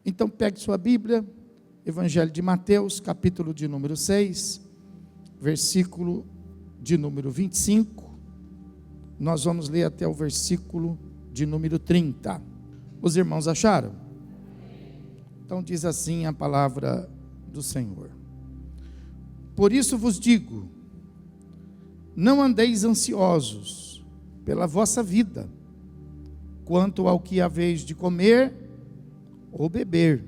Então pegue sua Bíblia, Evangelho de Mateus, capítulo de número 6, versículo de número 25, nós vamos ler até o versículo de número 30. Os irmãos acharam? Então diz assim a palavra do Senhor: por isso vos digo, não andeis ansiosos pela vossa vida, quanto ao que haveis de comer ou beber,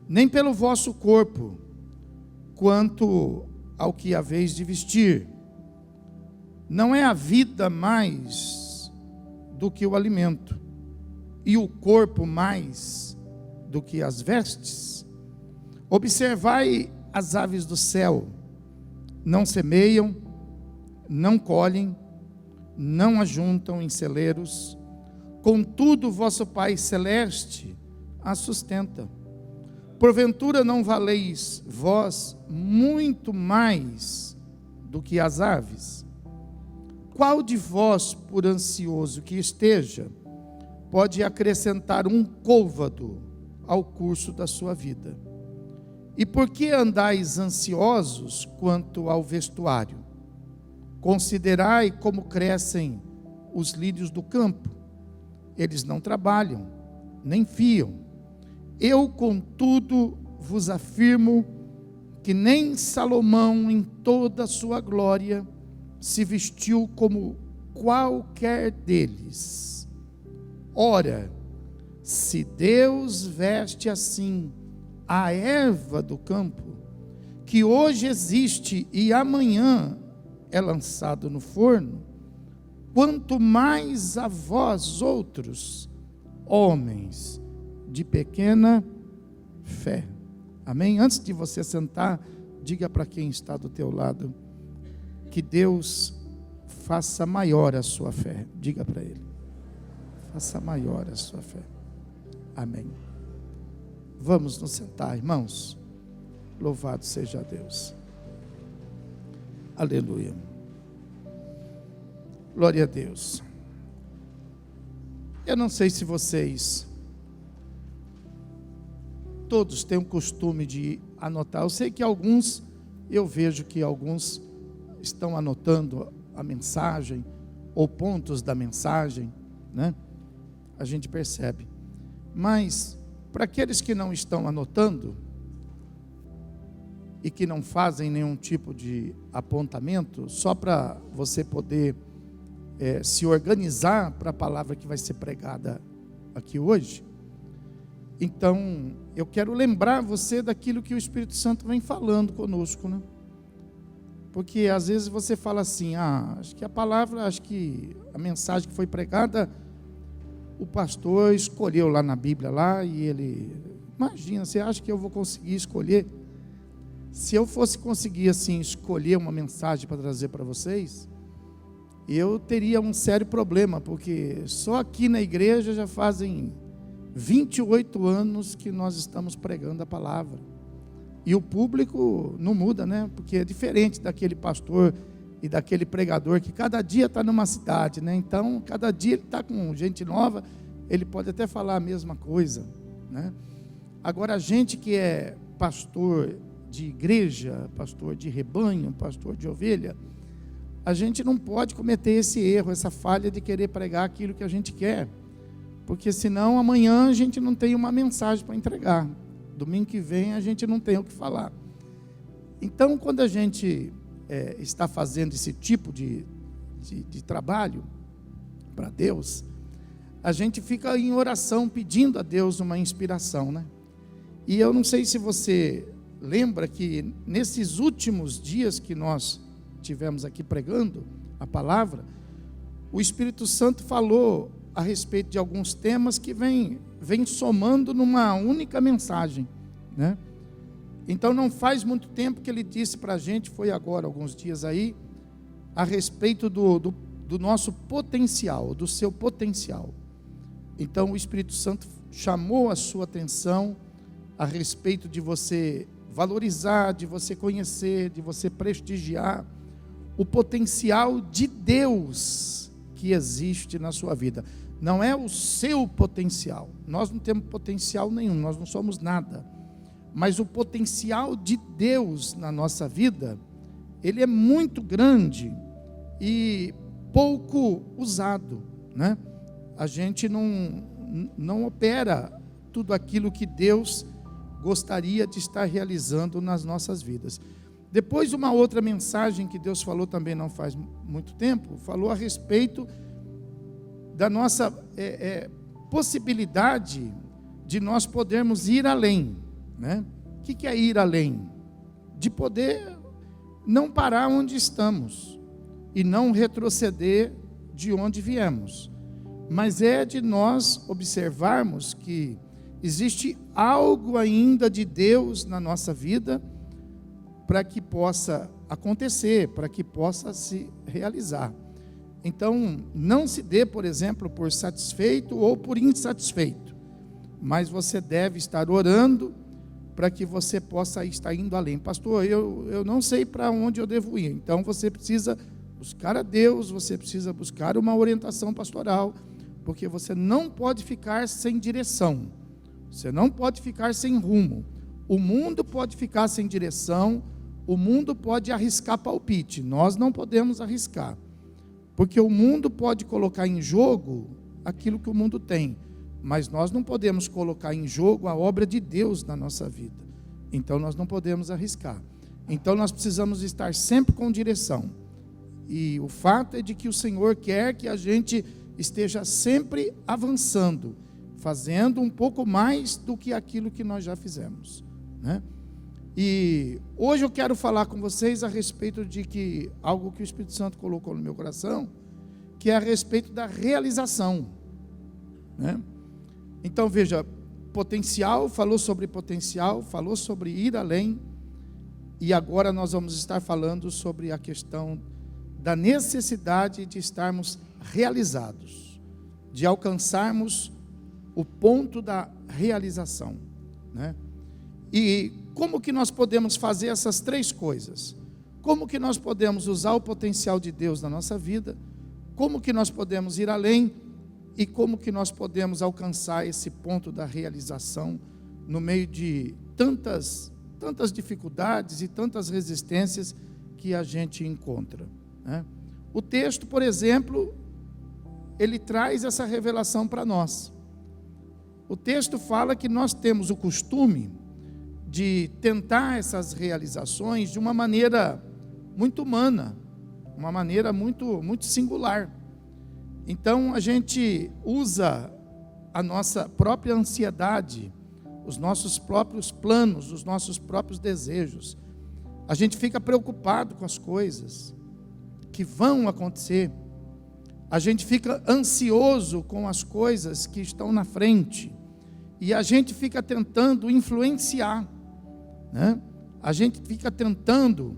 nem pelo vosso corpo, quanto ao que haveis de vestir. Não é a vida mais do que o alimento, e o corpo mais do que as vestes? Observai as aves do céu, não semeiam, não colhem, não ajuntam em celeiros, contudo vosso Pai Celeste as sustenta. Porventura não valeis vós muito mais do que as aves? Qual de vós, por ansioso que esteja, pode acrescentar um côvado ao curso da sua vida? E por que andais ansiosos quanto ao vestuário? Considerai como crescem os lírios do campo. Eles não trabalham, nem fiam. Eu, contudo, vos afirmo que nem Salomão, em toda a sua glória, se vestiu como qualquer deles. Ora, se Deus veste assim a erva do campo, que hoje existe e amanhã é lançado no forno, quanto mais a vós outros, homens de pequena fé. Amém? Antes de você sentar, diga para quem está do teu lado, que Deus faça maior a sua fé. Diga para ele: faça maior a sua fé. Amém. Vamos nos sentar, irmãos. Louvado seja Deus. Aleluia. Glória a Deus. Eu não sei se vocês todos têm o costume de anotar. Eu sei que alguns, eu vejo que alguns estão anotando a mensagem, ou pontos da mensagem, né? A gente percebe. Mas, para aqueles que não estão anotando, e que não fazem nenhum tipo de apontamento, só para você poder se organizar para a palavra que vai ser pregada aqui hoje, então, eu quero lembrar você daquilo que o Espírito Santo vem falando conosco, né? Porque às vezes você fala assim, acho que a palavra, acho que a mensagem que foi pregada, o pastor escolheu lá na Bíblia, lá, e ele, imagina, você acha que eu vou conseguir escolher? Se eu fosse conseguir assim, escolher uma mensagem para trazer para vocês, eu teria um sério problema, porque só aqui na igreja já fazem 28 anos que nós estamos pregando a palavra, e o público não muda, né? Porque é diferente daquele pastor e daquele pregador que cada dia está numa cidade, né? Então, cada dia ele está com gente nova, ele pode até falar a mesma coisa, né? Agora, a gente que é pastor de igreja, pastor de rebanho, pastor de ovelha, a gente não pode cometer esse erro, essa falha de querer pregar aquilo que a gente quer, porque senão amanhã a gente não tem uma mensagem para entregar, domingo que vem a gente não tem o que falar. Então, quando a gente está fazendo esse tipo de trabalho para Deus, a gente fica em oração pedindo a Deus uma inspiração, né? E eu não sei se você lembra que nesses últimos dias que nós tivemos aqui pregando a palavra, o Espírito Santo falou a respeito de alguns temas que vem somando numa única mensagem, né? Então não faz muito tempo que ele disse para a gente, foi agora, alguns dias aí, a respeito do nosso potencial, do seu potencial. Então o Espírito Santo chamou a sua atenção a respeito de você valorizar, de você conhecer, de você prestigiar o potencial de Deus que existe na sua vida. Não é o seu potencial. Nós não temos potencial nenhum, nós não somos nada. Mas o potencial de Deus na nossa vida, ele é muito grande e pouco usado, né? A gente não opera tudo aquilo que Deus gostaria de estar realizando nas nossas vidas. Depois, uma outra mensagem que Deus falou também não faz muito tempo, falou a respeito da nossa possibilidade de nós podermos ir além, né? O que é ir além? De poder não parar onde estamos e não retroceder de onde viemos, mas é de nós observarmos que existe algo ainda de Deus na nossa vida para que possa acontecer, para que possa se realizar. Então, não se dê, por exemplo, por satisfeito ou por insatisfeito, mas você deve estar orando para que você possa estar indo além. Pastor, eu não sei para onde eu devo ir, então você precisa buscar a Deus, você precisa buscar uma orientação pastoral, porque você não pode ficar sem direção, você não pode ficar sem rumo. O mundo pode ficar sem direção, o mundo pode arriscar palpite, nós não podemos arriscar, porque o mundo pode colocar em jogo aquilo que o mundo tem, mas nós não podemos colocar em jogo a obra de Deus na nossa vida, então nós não podemos arriscar. Então nós precisamos estar sempre com direção, e o fato é de que o Senhor quer que a gente esteja sempre avançando, fazendo um pouco mais do que aquilo que nós já fizemos, né? E hoje eu quero falar com vocês a respeito de que algo que o Espírito Santo colocou no meu coração, que é a respeito da realização, né? Então veja, potencial, falou sobre ir além, e agora nós vamos estar falando sobre a questão da necessidade de estarmos realizados, de alcançarmos o ponto da realização, né? E como que nós podemos fazer essas três coisas? Como que nós podemos usar o potencial de Deus na nossa vida? Como que nós podemos ir além? E como que nós podemos alcançar esse ponto da realização no meio de tantas dificuldades e tantas resistências que a gente encontra, né? O texto, por exemplo, ele traz essa revelação para nós. O texto fala que nós temos o costume de tentar essas realizações de uma maneira muito humana, uma maneira muito singular. Então a gente usa a nossa própria ansiedade, os nossos próprios planos, os nossos próprios desejos. A gente fica preocupado com as coisas que vão acontecer. A gente fica ansioso com as coisas que estão na frente. E a gente fica tentando influenciar, né? A gente fica tentando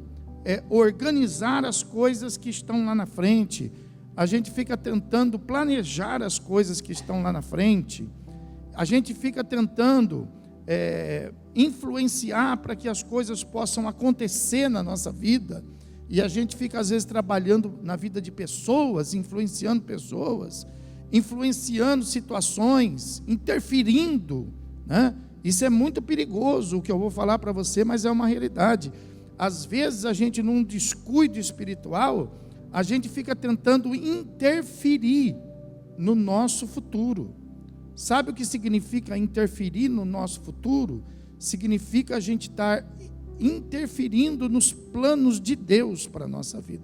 organizar as coisas que estão lá na frente. A gente fica tentando planejar as coisas que estão lá na frente. A gente fica tentando influenciar para que as coisas possam acontecer na nossa vida. E a gente fica às vezes trabalhando na vida de pessoas, influenciando situações, interferindo, né? Isso é muito perigoso, o que eu vou falar para você, mas é uma realidade. Às vezes a gente, num descuido espiritual, a gente fica tentando interferir no nosso futuro. Sabe o que significa interferir no nosso futuro? Significa a gente estar interferindo nos planos de Deus para a nossa vida.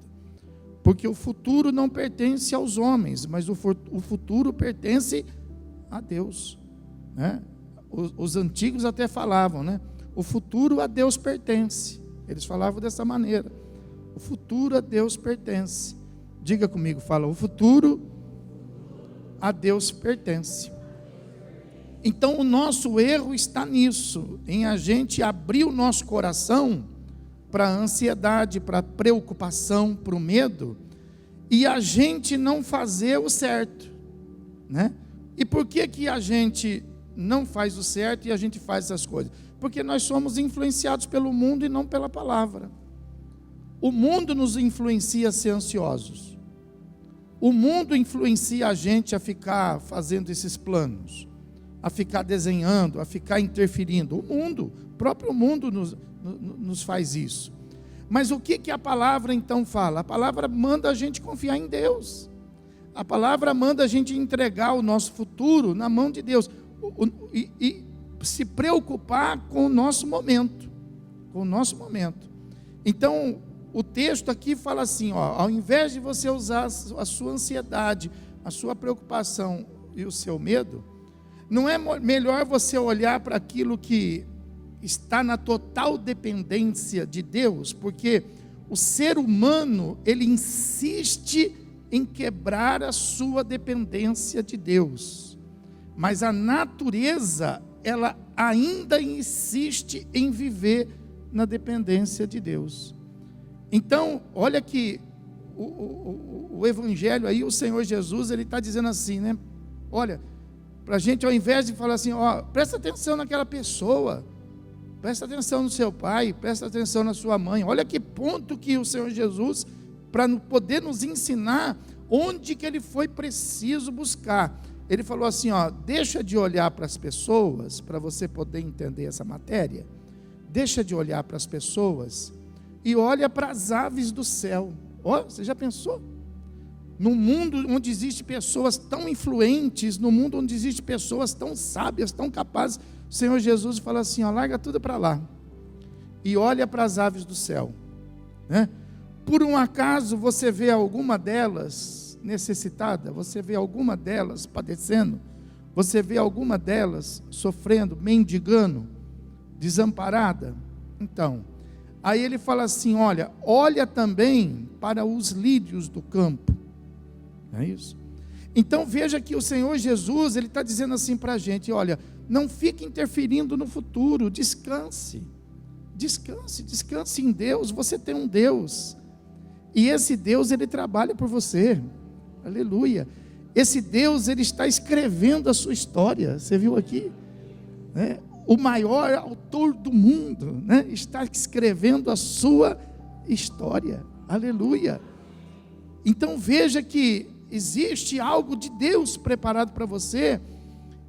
Porque o futuro não pertence aos homens, mas o futuro pertence a Deus, né? Os antigos até falavam, né? O futuro a Deus pertence. Eles falavam dessa maneira. O futuro a Deus pertence. Diga comigo, fala, o futuro a Deus pertence. Então o nosso erro está nisso, em a gente abrir o nosso coração para a ansiedade, para a preocupação, para o medo, e a gente não fazer o certo, né? E por que a gente não faz o certo e a gente faz essas coisas? Porque nós somos influenciados pelo mundo e não pela palavra. O mundo nos influencia a ser ansiosos. O mundo influencia a gente a ficar fazendo esses planos, a ficar desenhando, a ficar interferindo. O próprio mundo nos faz isso. Mas o que a palavra então fala? A palavra manda a gente confiar em Deus. A palavra manda a gente entregar o nosso futuro na mão de Deus. E se preocupar com o nosso momento. Com o nosso momento. Então, o texto aqui fala assim, ao invés de você usar a sua ansiedade, a sua preocupação e o seu medo, não é melhor você olhar para aquilo que está na total dependência de Deus? Porque o ser humano, ele insiste em quebrar a sua dependência de Deus, mas a natureza, ela ainda insiste em viver na dependência de Deus. Então, olha que o Evangelho aí, o Senhor Jesus, ele está dizendo assim, né? Olha, para a gente, ao invés de falar assim, presta atenção naquela pessoa, presta atenção no seu pai, presta atenção na sua mãe. Olha que ponto que o Senhor Jesus, para poder nos ensinar onde que ele foi preciso buscar. Ele falou assim, deixa de olhar para as pessoas, para você poder entender essa matéria. Deixa de olhar para as pessoas e olha para as aves do céu. Você já pensou? No mundo onde existem pessoas tão influentes, no mundo onde existem pessoas tão sábias, tão capazes, o Senhor Jesus fala assim, larga tudo para lá e olha para as aves do céu, né? Por um acaso você vê alguma delas necessitada? Você vê alguma delas padecendo? Você vê alguma delas sofrendo, mendigando, desamparada? Então, aí ele fala assim, olha também para os lírios do campo. Não é isso? Então veja que o Senhor Jesus, ele está dizendo assim para a gente, não fique interferindo no futuro, descanse em Deus. Você tem um Deus, e esse Deus, ele trabalha por você, aleluia. Esse Deus, ele está escrevendo a sua história. Você viu aqui, né? O maior autor do mundo, né? Está escrevendo a sua história, aleluia. Então veja que existe algo de Deus preparado para você,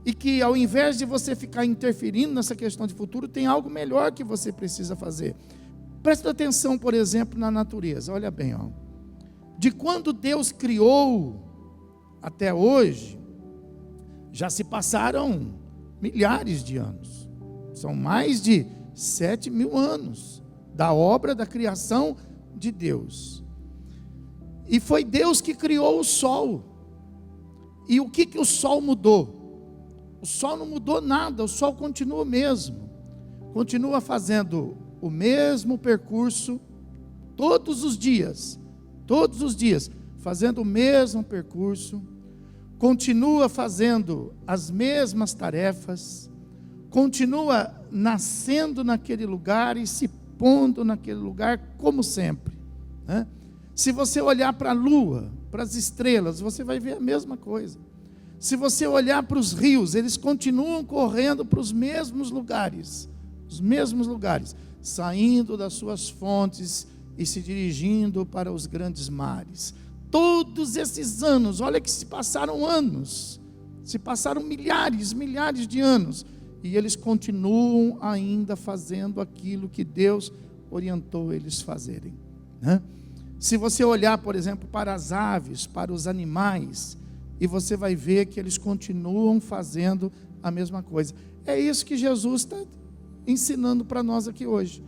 e que ao invés de você ficar interferindo nessa questão de futuro, tem algo melhor que você precisa fazer. Presta atenção, por exemplo, na natureza. Olha bem, de quando Deus criou até hoje, já se passaram milhares de anos. São mais de 7.000 anos da obra da criação de Deus. E foi Deus que criou o sol. E o que o sol mudou? O sol não mudou nada, o sol continua o mesmo. Continua fazendo o mesmo percurso todos os dias, fazendo o mesmo percurso, continua fazendo as mesmas tarefas, continua nascendo naquele lugar e se pondo naquele lugar como sempre, né? Se você olhar para a lua, para as estrelas, você vai ver a mesma coisa. Se você olhar para os rios, eles continuam correndo para os mesmos lugares, saindo das suas fontes e se dirigindo para os grandes mares. Todos esses anos, olha que se passaram anos, se passaram milhares de anos, e eles continuam ainda fazendo aquilo que Deus orientou eles fazerem, né? Se você olhar, por exemplo, para as aves, para os animais, e você vai ver que eles continuam fazendo a mesma coisa. É isso que Jesus está ensinando para nós aqui hoje.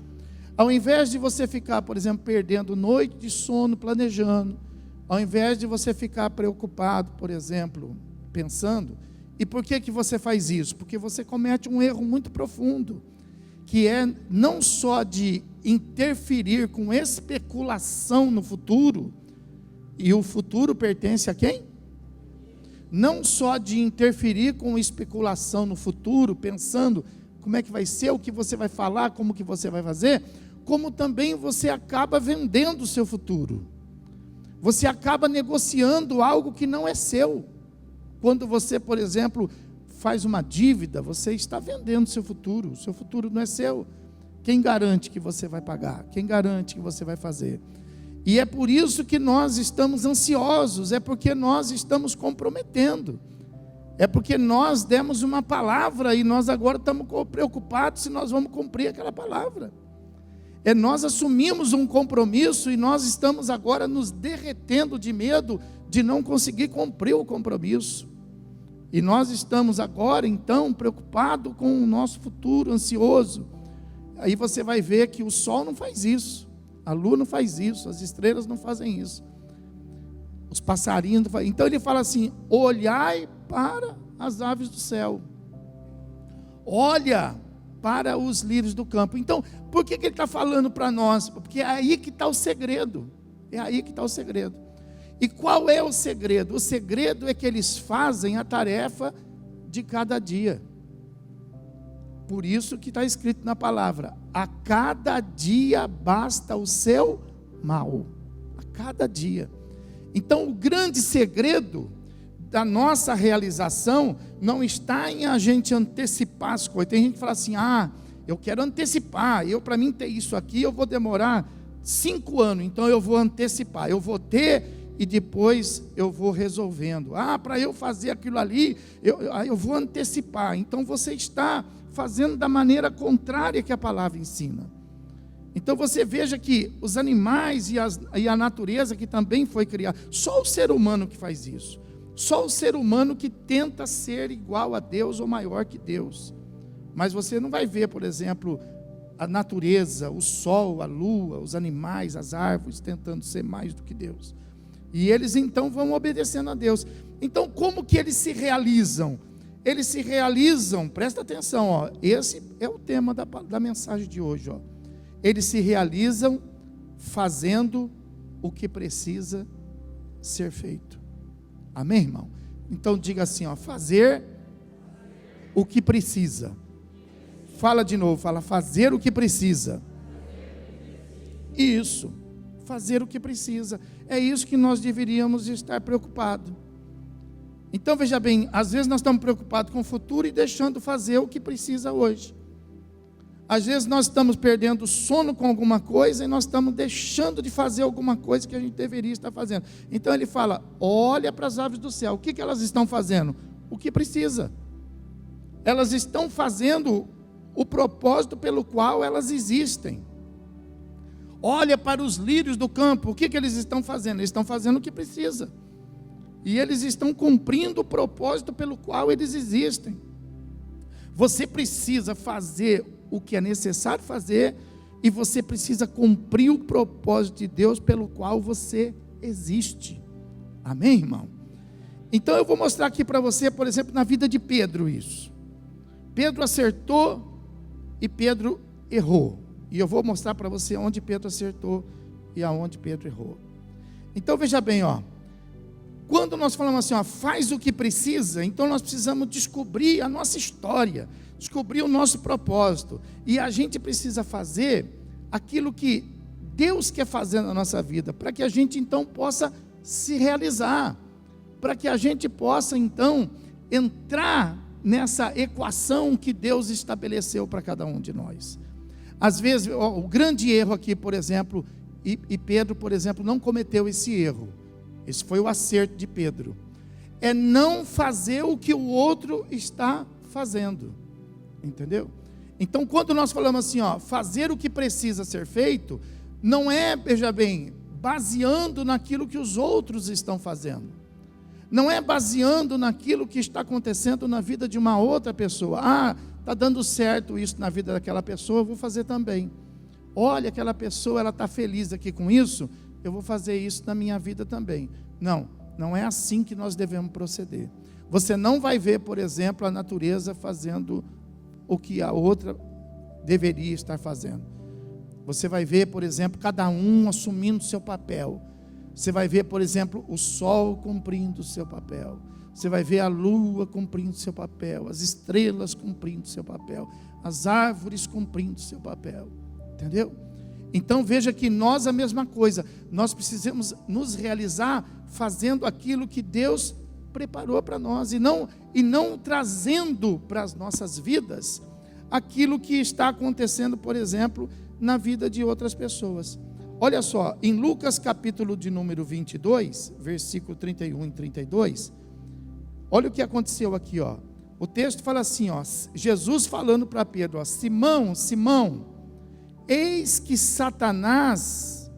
Ao invés de você ficar, por exemplo, perdendo noite de sono planejando, ao invés de você ficar preocupado, por exemplo, pensando, e por que você faz isso? Porque você comete um erro muito profundo, que é não só de interferir com especulação no futuro, e o futuro pertence a quem? Não só de interferir com especulação no futuro, pensando como é que vai ser, o que você vai falar, como que você vai fazer, como também você acaba vendendo o seu futuro. Você acaba negociando algo que não é seu. Quando você, por exemplo, faz uma dívida, você está vendendo o seu futuro não é seu. Quem garante que você vai pagar? Quem garante que você vai fazer? E é por isso que nós estamos ansiosos, é porque nós estamos comprometendo. É porque nós demos uma palavra e nós agora estamos preocupados se nós vamos cumprir aquela palavra. Nós assumimos um compromisso e nós estamos agora nos derretendo de medo de não conseguir cumprir o compromisso. E nós estamos agora, então, preocupados com o nosso futuro, ansioso. Aí você vai ver que o sol não faz isso, a lua não faz isso, as estrelas não fazem isso, os passarinhos não fazem. Então ele fala assim: olhai para as aves do céu, olha para os lírios do campo. Então, por que ele está falando para nós? Porque é aí que está o segredo. É aí que está o segredo. E qual é o segredo? O segredo é que eles fazem a tarefa de cada dia. Por isso que está escrito na palavra: a cada dia basta o seu mal. A cada dia. Então, o grande segredo da nossa realização não está em a gente antecipar as coisas. Tem gente que fala assim: eu quero antecipar, para mim ter isso aqui eu vou demorar 5 anos, então eu vou antecipar, eu vou ter e depois eu vou resolvendo. Para eu fazer aquilo ali, eu vou antecipar. Então você está fazendo da maneira contrária que a palavra ensina. Então você veja que os animais e a natureza que também foi criada, só o ser humano que faz isso. Só o ser humano que tenta ser igual a Deus ou maior que Deus. Mas você não vai ver, por exemplo, a natureza, o sol, a lua, os animais, as árvores, tentando ser mais do que Deus. E eles então vão obedecendo a Deus. Então como que eles se realizam? Eles se realizam, presta atenção, esse é o tema da mensagem de hoje. Eles se realizam fazendo o que precisa ser feito. Amém, irmão? Então diga assim, fazer o que precisa. Fala de novo, fala: fazer o que precisa. Isso, fazer o que precisa. É isso que nós deveríamos estar preocupados. Então veja bem, às vezes nós estamos preocupados com o futuro e deixando fazer o que precisa hoje. Às vezes nós estamos perdendo sono com alguma coisa e nós estamos deixando de fazer alguma coisa que a gente deveria estar fazendo. Então ele fala: olha para as aves do céu. O que elas estão fazendo? O que precisa. Elas estão fazendo o propósito pelo qual elas existem. Olha para os lírios do campo. O que eles estão fazendo? Eles estão fazendo o que precisa. E eles estão cumprindo o propósito pelo qual eles existem. Você precisa fazer o que é necessário fazer, e você precisa cumprir o propósito de Deus pelo qual você existe. Amém, irmão? Então eu vou mostrar aqui para você, por exemplo, na vida de Pedro isso. Pedro acertou e Pedro errou. E eu vou mostrar para você onde Pedro acertou e aonde Pedro errou. Então veja bem, quando nós falamos assim, faz o que precisa, então nós precisamos descobrir a nossa história, descobrir o nosso propósito, e a gente precisa fazer aquilo que Deus quer fazer na nossa vida, para que a gente então possa se realizar, para que a gente possa então entrar nessa equação que Deus estabeleceu para cada um de nós. Às vezes, o grande erro aqui, por exemplo, e Pedro, por exemplo, não cometeu esse erro. Esse foi o acerto de Pedro. É não fazer o que o outro está fazendo. Entendeu? Então, quando nós falamos assim, fazer o que precisa ser feito, não é, veja bem, baseando naquilo que os outros estão fazendo. Não é baseando naquilo que está acontecendo na vida de uma outra pessoa. Está dando certo isso na vida daquela pessoa, eu vou fazer também. Olha, aquela pessoa, ela está feliz aqui com isso, eu vou fazer isso na minha vida também. Não é assim que nós devemos proceder. Você não vai ver, por exemplo, a natureza fazendo o que a outra deveria estar fazendo. Você vai ver, por exemplo, cada um assumindo o seu papel. Você vai ver, por exemplo, o sol cumprindo o seu papel. Você vai ver a lua cumprindo o seu papel, as estrelas cumprindo o seu papel, as árvores cumprindo o seu papel. Entendeu? Então veja que nós a mesma coisa, nós precisamos nos realizar fazendo aquilo que Deus preparou para nós, e não trazendo para as nossas vidas aquilo que está acontecendo, por exemplo, na vida de outras pessoas. Olha só, em Lucas capítulo de número 22, versículo 31 e 32, olha o que aconteceu aqui, ó. O texto fala assim, ó, Jesus falando para Pedro, ó, Simão, Simão, eis que Satanás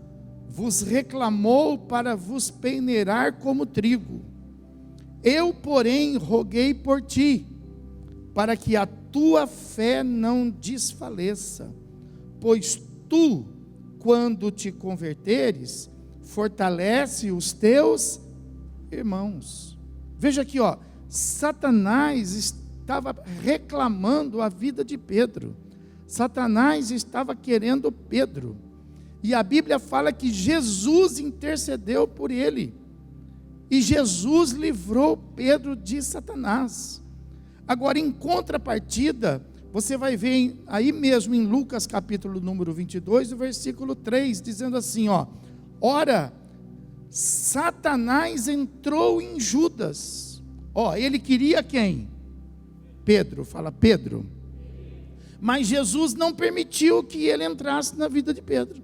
vos reclamou para vos peneirar como trigo. Eu, porém, roguei por ti, para que a tua fé não desfaleça, pois tu, quando te converteres, fortalece os teus irmãos. Veja aqui, ó, Satanás estava reclamando a vida de Pedro. Satanás estava querendo Pedro. E a Bíblia fala que Jesus intercedeu por ele. E Jesus livrou Pedro de Satanás. Agora, em contrapartida, você vai ver aí mesmo em Lucas capítulo número 22, o versículo 3, dizendo assim, ó, ora, Satanás entrou em Judas. Ó, ele queria quem? Pedro, fala Pedro. Mas Jesus não permitiu que ele entrasse na vida de Pedro.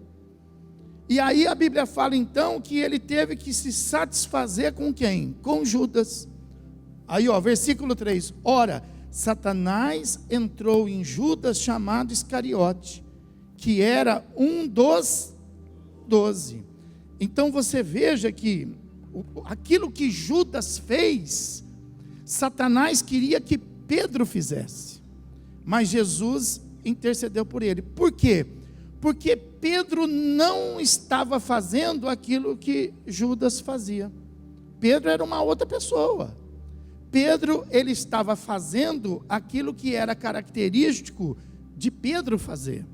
E aí a Bíblia fala então que ele teve que se satisfazer com quem? Com Judas. Aí ó, versículo 3, ora, Satanás entrou em Judas chamado Iscariote, que era um dos 12. Então você veja que aquilo que Judas fez, Satanás queria que Pedro fizesse, mas Jesus intercedeu por ele. Por quê? Porque Pedro não estava fazendo aquilo que Judas fazia. Pedro era uma outra pessoa. Pedro, ele estava fazendo aquilo que era característico de Pedro fazer.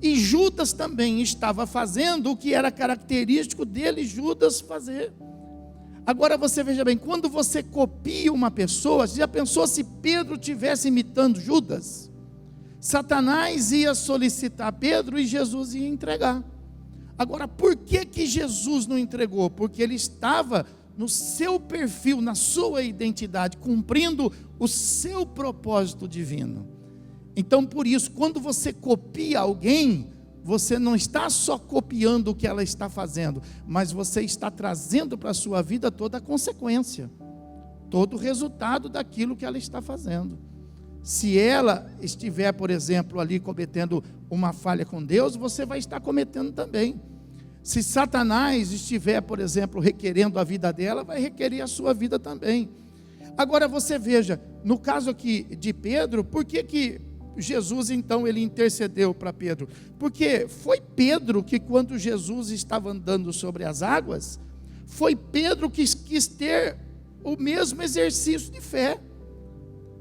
E Judas também estava fazendo o que era característico dele, Judas, fazer. Agora você veja bem, quando você copia uma pessoa, você já pensou se Pedro estivesse imitando Judas? Satanás ia solicitar Pedro e Jesus ia entregar. Agora, por que Jesus não entregou? Porque ele estava no seu perfil, na sua identidade, cumprindo o seu propósito divino. Então, por isso, quando você copia alguém, você não está só copiando o que ela está fazendo, mas você está trazendo para a sua vida toda a consequência, todo o resultado daquilo que ela está fazendo. Se ela estiver, por exemplo, ali cometendo uma falha com Deus, você vai estar cometendo também. Se Satanás estiver, por exemplo, requerendo a vida dela, vai requerer a sua vida também. Agora você veja, no caso aqui de Pedro, por que Jesus então ele intercedeu para Pedro? Porque foi Pedro que, quando Jesus estava andando sobre as águas, foi Pedro que quis ter o mesmo exercício de fé.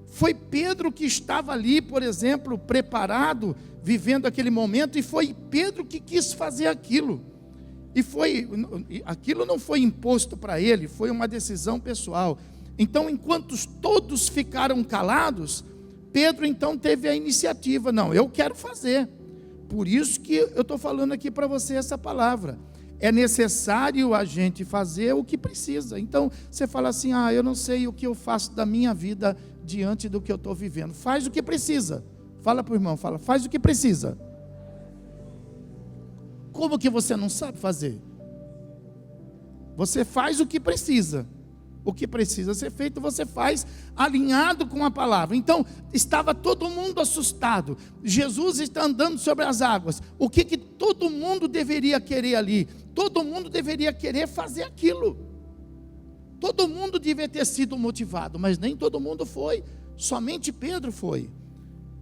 Foi Pedro que estava ali, por exemplo, preparado, vivendo aquele momento, e foi Pedro que quis fazer aquilo. Aquilo não foi imposto para ele, foi uma decisão pessoal. Então, enquanto todos ficaram calados, Pedro então teve a iniciativa. Não, eu quero fazer. Por isso que eu estou falando aqui para você essa palavra. É necessário a gente fazer o que precisa. Então, você fala assim, eu não sei o que eu faço da minha vida diante do que eu estou vivendo. Faz o que precisa. Fala para o irmão, faz o que precisa. Como que você não sabe fazer? Você faz o que precisa. O que precisa ser feito, você faz alinhado com a palavra. Então, estava todo mundo assustado. Jesus está andando sobre as águas. O que todo mundo deveria querer ali? Todo mundo deveria querer fazer aquilo. Todo mundo devia ter sido motivado, mas nem todo mundo foi. Somente Pedro foi.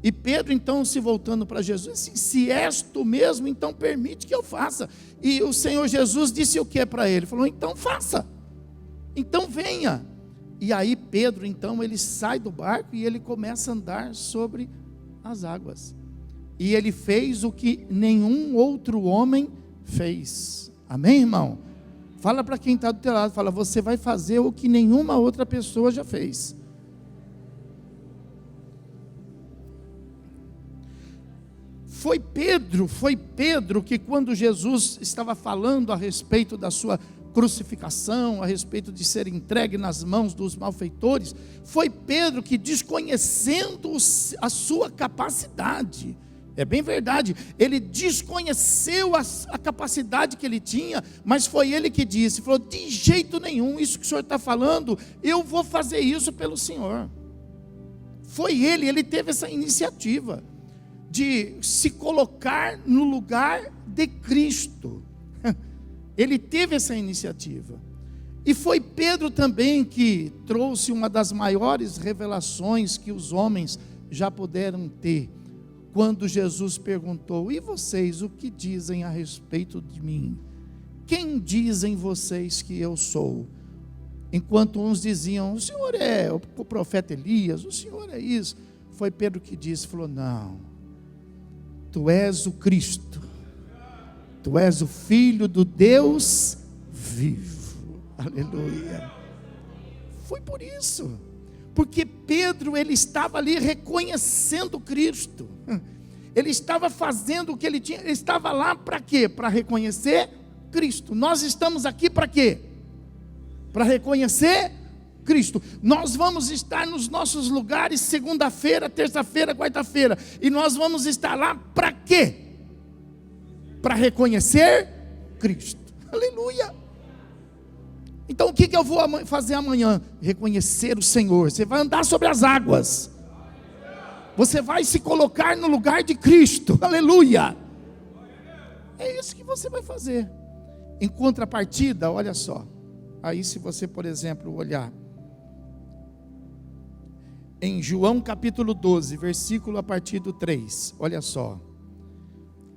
E Pedro então, se voltando para Jesus, disse, se és tu mesmo, então permite que eu faça. E o Senhor Jesus disse o que para ele? Falou, então faça, então venha. E aí Pedro então, ele sai do barco e ele começa a andar sobre as águas. E ele fez o que nenhum outro homem fez. Amém, irmão? Fala para quem está do teu lado, fala, você vai fazer o que nenhuma outra pessoa já fez. Foi Pedro que, quando Jesus estava falando a respeito da sua crucificação, a respeito de ser entregue nas mãos dos malfeitores, foi Pedro que, desconhecendo a sua capacidade É bem verdade, ele desconheceu a capacidade que ele tinha, mas foi ele que disse, falou, de jeito nenhum, isso que o senhor está falando, eu vou fazer isso pelo senhor. Foi ele teve essa iniciativa, de se colocar no lugar de Cristo, ele teve essa iniciativa. E foi Pedro também que trouxe uma das maiores revelações que os homens já puderam ter, quando Jesus perguntou, e vocês, o que dizem a respeito de mim? Quem dizem vocês que eu sou? Enquanto uns diziam, o senhor é o profeta Elias, o senhor é isso. Foi Pedro que disse, falou, não, tu és o Cristo, tu és o Filho do Deus vivo, aleluia. Foi por isso, porque Pedro, ele estava ali reconhecendo Cristo, ele estava fazendo o que ele tinha, ele estava lá para quê? Para reconhecer Cristo. Nós estamos aqui para quê? Para reconhecer Cristo. Nós vamos estar nos nossos lugares segunda-feira, terça-feira, quarta-feira, e nós vamos estar lá para quê? Para reconhecer Cristo, aleluia. Então o que eu vou fazer amanhã? Reconhecer o Senhor. Você vai andar sobre as águas, você vai se colocar no lugar de Cristo, aleluia. É isso que você vai fazer. Em contrapartida, olha só, aí se você, por exemplo, olhar em João capítulo 12, versículo a partir do 3, olha só,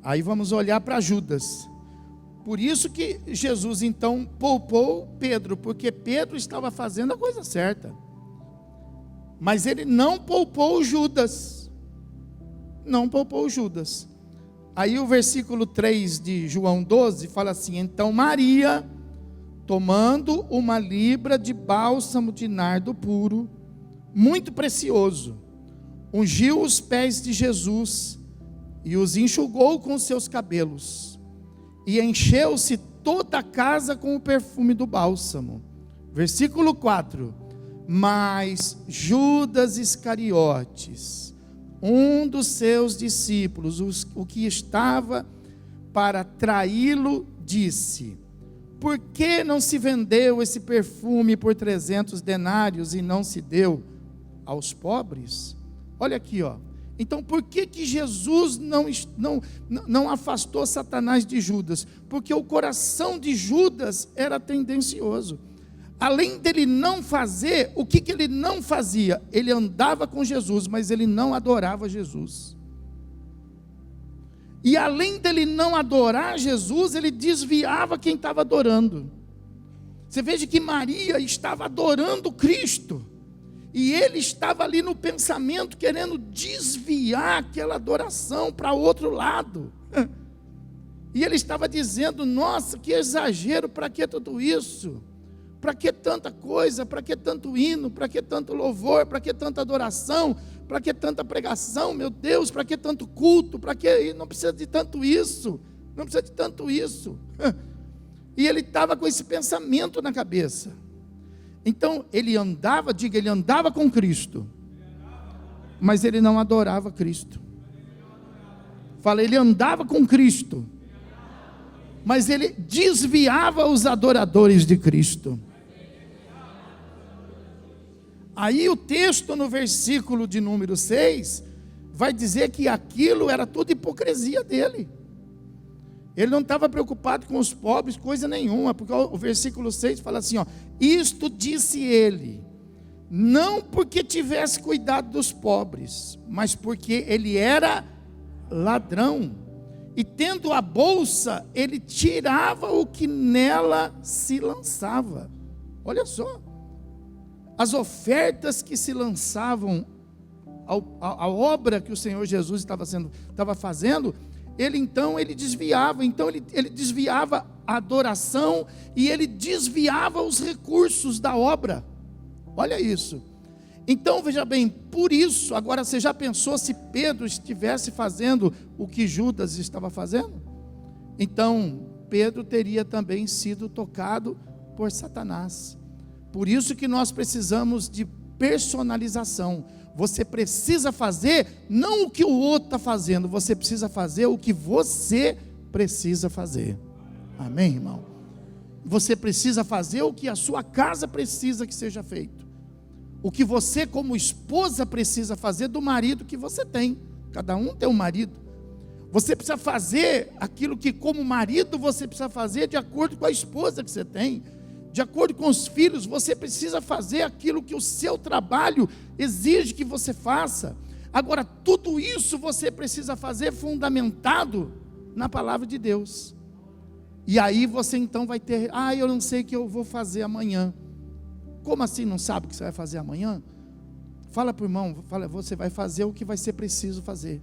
aí vamos olhar para Judas. Por isso que Jesus então poupou Pedro, porque Pedro estava fazendo a coisa certa, mas ele não poupou Judas, Aí o versículo 3 de João 12 fala assim, então Maria, tomando uma libra de bálsamo de nardo puro, muito precioso, ungiu os pés de Jesus, e os enxugou com seus cabelos, e encheu-se toda a casa com o perfume do bálsamo. Versículo 4, mas Judas Iscariotes, um dos seus discípulos, o que estava para traí-lo, disse, por que não se vendeu esse perfume por 300 denários e não se deu aos pobres? Olha aqui, ó. Então por que Jesus não afastou Satanás de Judas? Porque o coração de Judas era tendencioso. Além dele não fazer, o que ele não fazia? Ele andava com Jesus, mas ele não adorava Jesus. E além dele não adorar Jesus, ele desviava quem estava adorando. Você veja que Maria estava adorando Cristo, e ele estava ali no pensamento, querendo desviar aquela adoração para outro lado. E ele estava dizendo, nossa, que exagero, para que tudo isso? Para que tanta coisa? Para que tanto hino? Para que tanto louvor? Para que tanta adoração? Para que tanta pregação? Meu Deus, para que tanto culto? Para que não precisa de tanto isso? Não precisa de tanto isso. E ele estava com esse pensamento na cabeça. Então ele andava com Cristo, mas ele não adorava Cristo. Fala, ele andava com Cristo, mas ele desviava os adoradores de Cristo. Aí o texto no versículo de número 6, vai dizer que aquilo era tudo hipocrisia dele. Ele não estava preocupado com os pobres, coisa nenhuma, porque o versículo 6 fala assim, ó, isto disse ele, não porque tivesse cuidado dos pobres, mas porque ele era ladrão, e tendo a bolsa, ele tirava o que nela se lançava. Olha só, as ofertas que se lançavam à obra que o Senhor Jesus estava fazendo, ele desviava, ele desviava a adoração, e ele desviava os recursos da obra. Olha isso. Então veja bem, por isso, agora você já pensou se Pedro estivesse fazendo o que Judas estava fazendo? Então Pedro teria também sido tocado por Satanás. Por isso que nós precisamos de personalização. Você precisa fazer não o que o outro está fazendo, você precisa fazer o que você precisa fazer. Amém, irmão? Você precisa fazer o que a sua casa precisa que seja feito. O que você como esposa precisa fazer do marido que você tem. Cada um tem um marido. Você precisa fazer aquilo que como marido você precisa fazer de acordo com a esposa que você tem. De acordo com os filhos, você precisa fazer aquilo que o seu trabalho exige que você faça. Agora, tudo isso você precisa fazer fundamentado na palavra de Deus. E aí você então vai ter, eu não sei o que eu vou fazer amanhã. Como assim não sabe o que você vai fazer amanhã? Fala para o irmão, você vai fazer o que vai ser preciso fazer.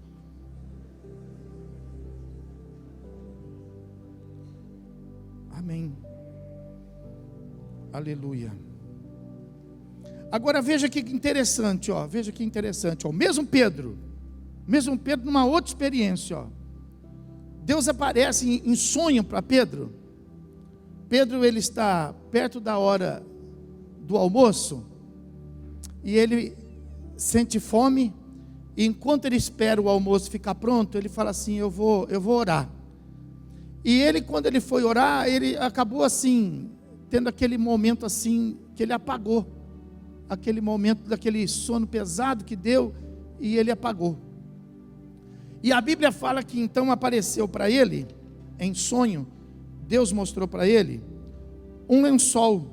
Amém. Aleluia. Agora veja que interessante, veja que interessante, mesmo Pedro numa outra experiência, Deus aparece em sonho para Pedro. Pedro, ele está perto da hora do almoço, e ele sente fome, e enquanto ele espera o almoço ficar pronto, ele fala assim, eu vou orar. E ele, quando ele foi orar, ele acabou assim, tendo aquele momento assim, que ele apagou, aquele momento daquele sono pesado que deu, e ele apagou. E a Bíblia fala que então apareceu para ele, em sonho, Deus mostrou para ele, um lençol,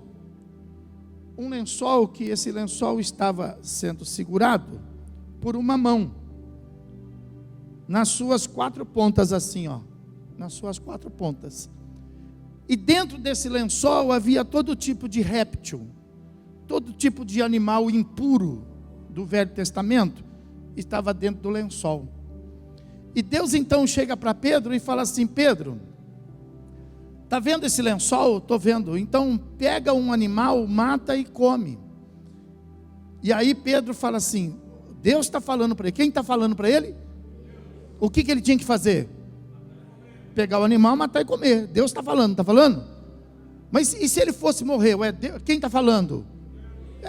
que esse lençol estava sendo segurado por uma mão, nas suas 4 pontas assim, nas suas 4 pontas. E dentro desse lençol havia todo tipo de réptil, todo tipo de animal impuro do Velho Testamento, estava dentro do lençol. E Deus então chega para Pedro e fala assim, Pedro, está vendo esse lençol? Estou vendo. Então pega um animal, mata e come. E aí Pedro fala assim, Deus está falando para ele. Quem está falando para ele? O que ele tinha que fazer? Pegar o animal, matar e comer. Deus está falando, está falando? Mas e se ele fosse morrer? Quem está falando?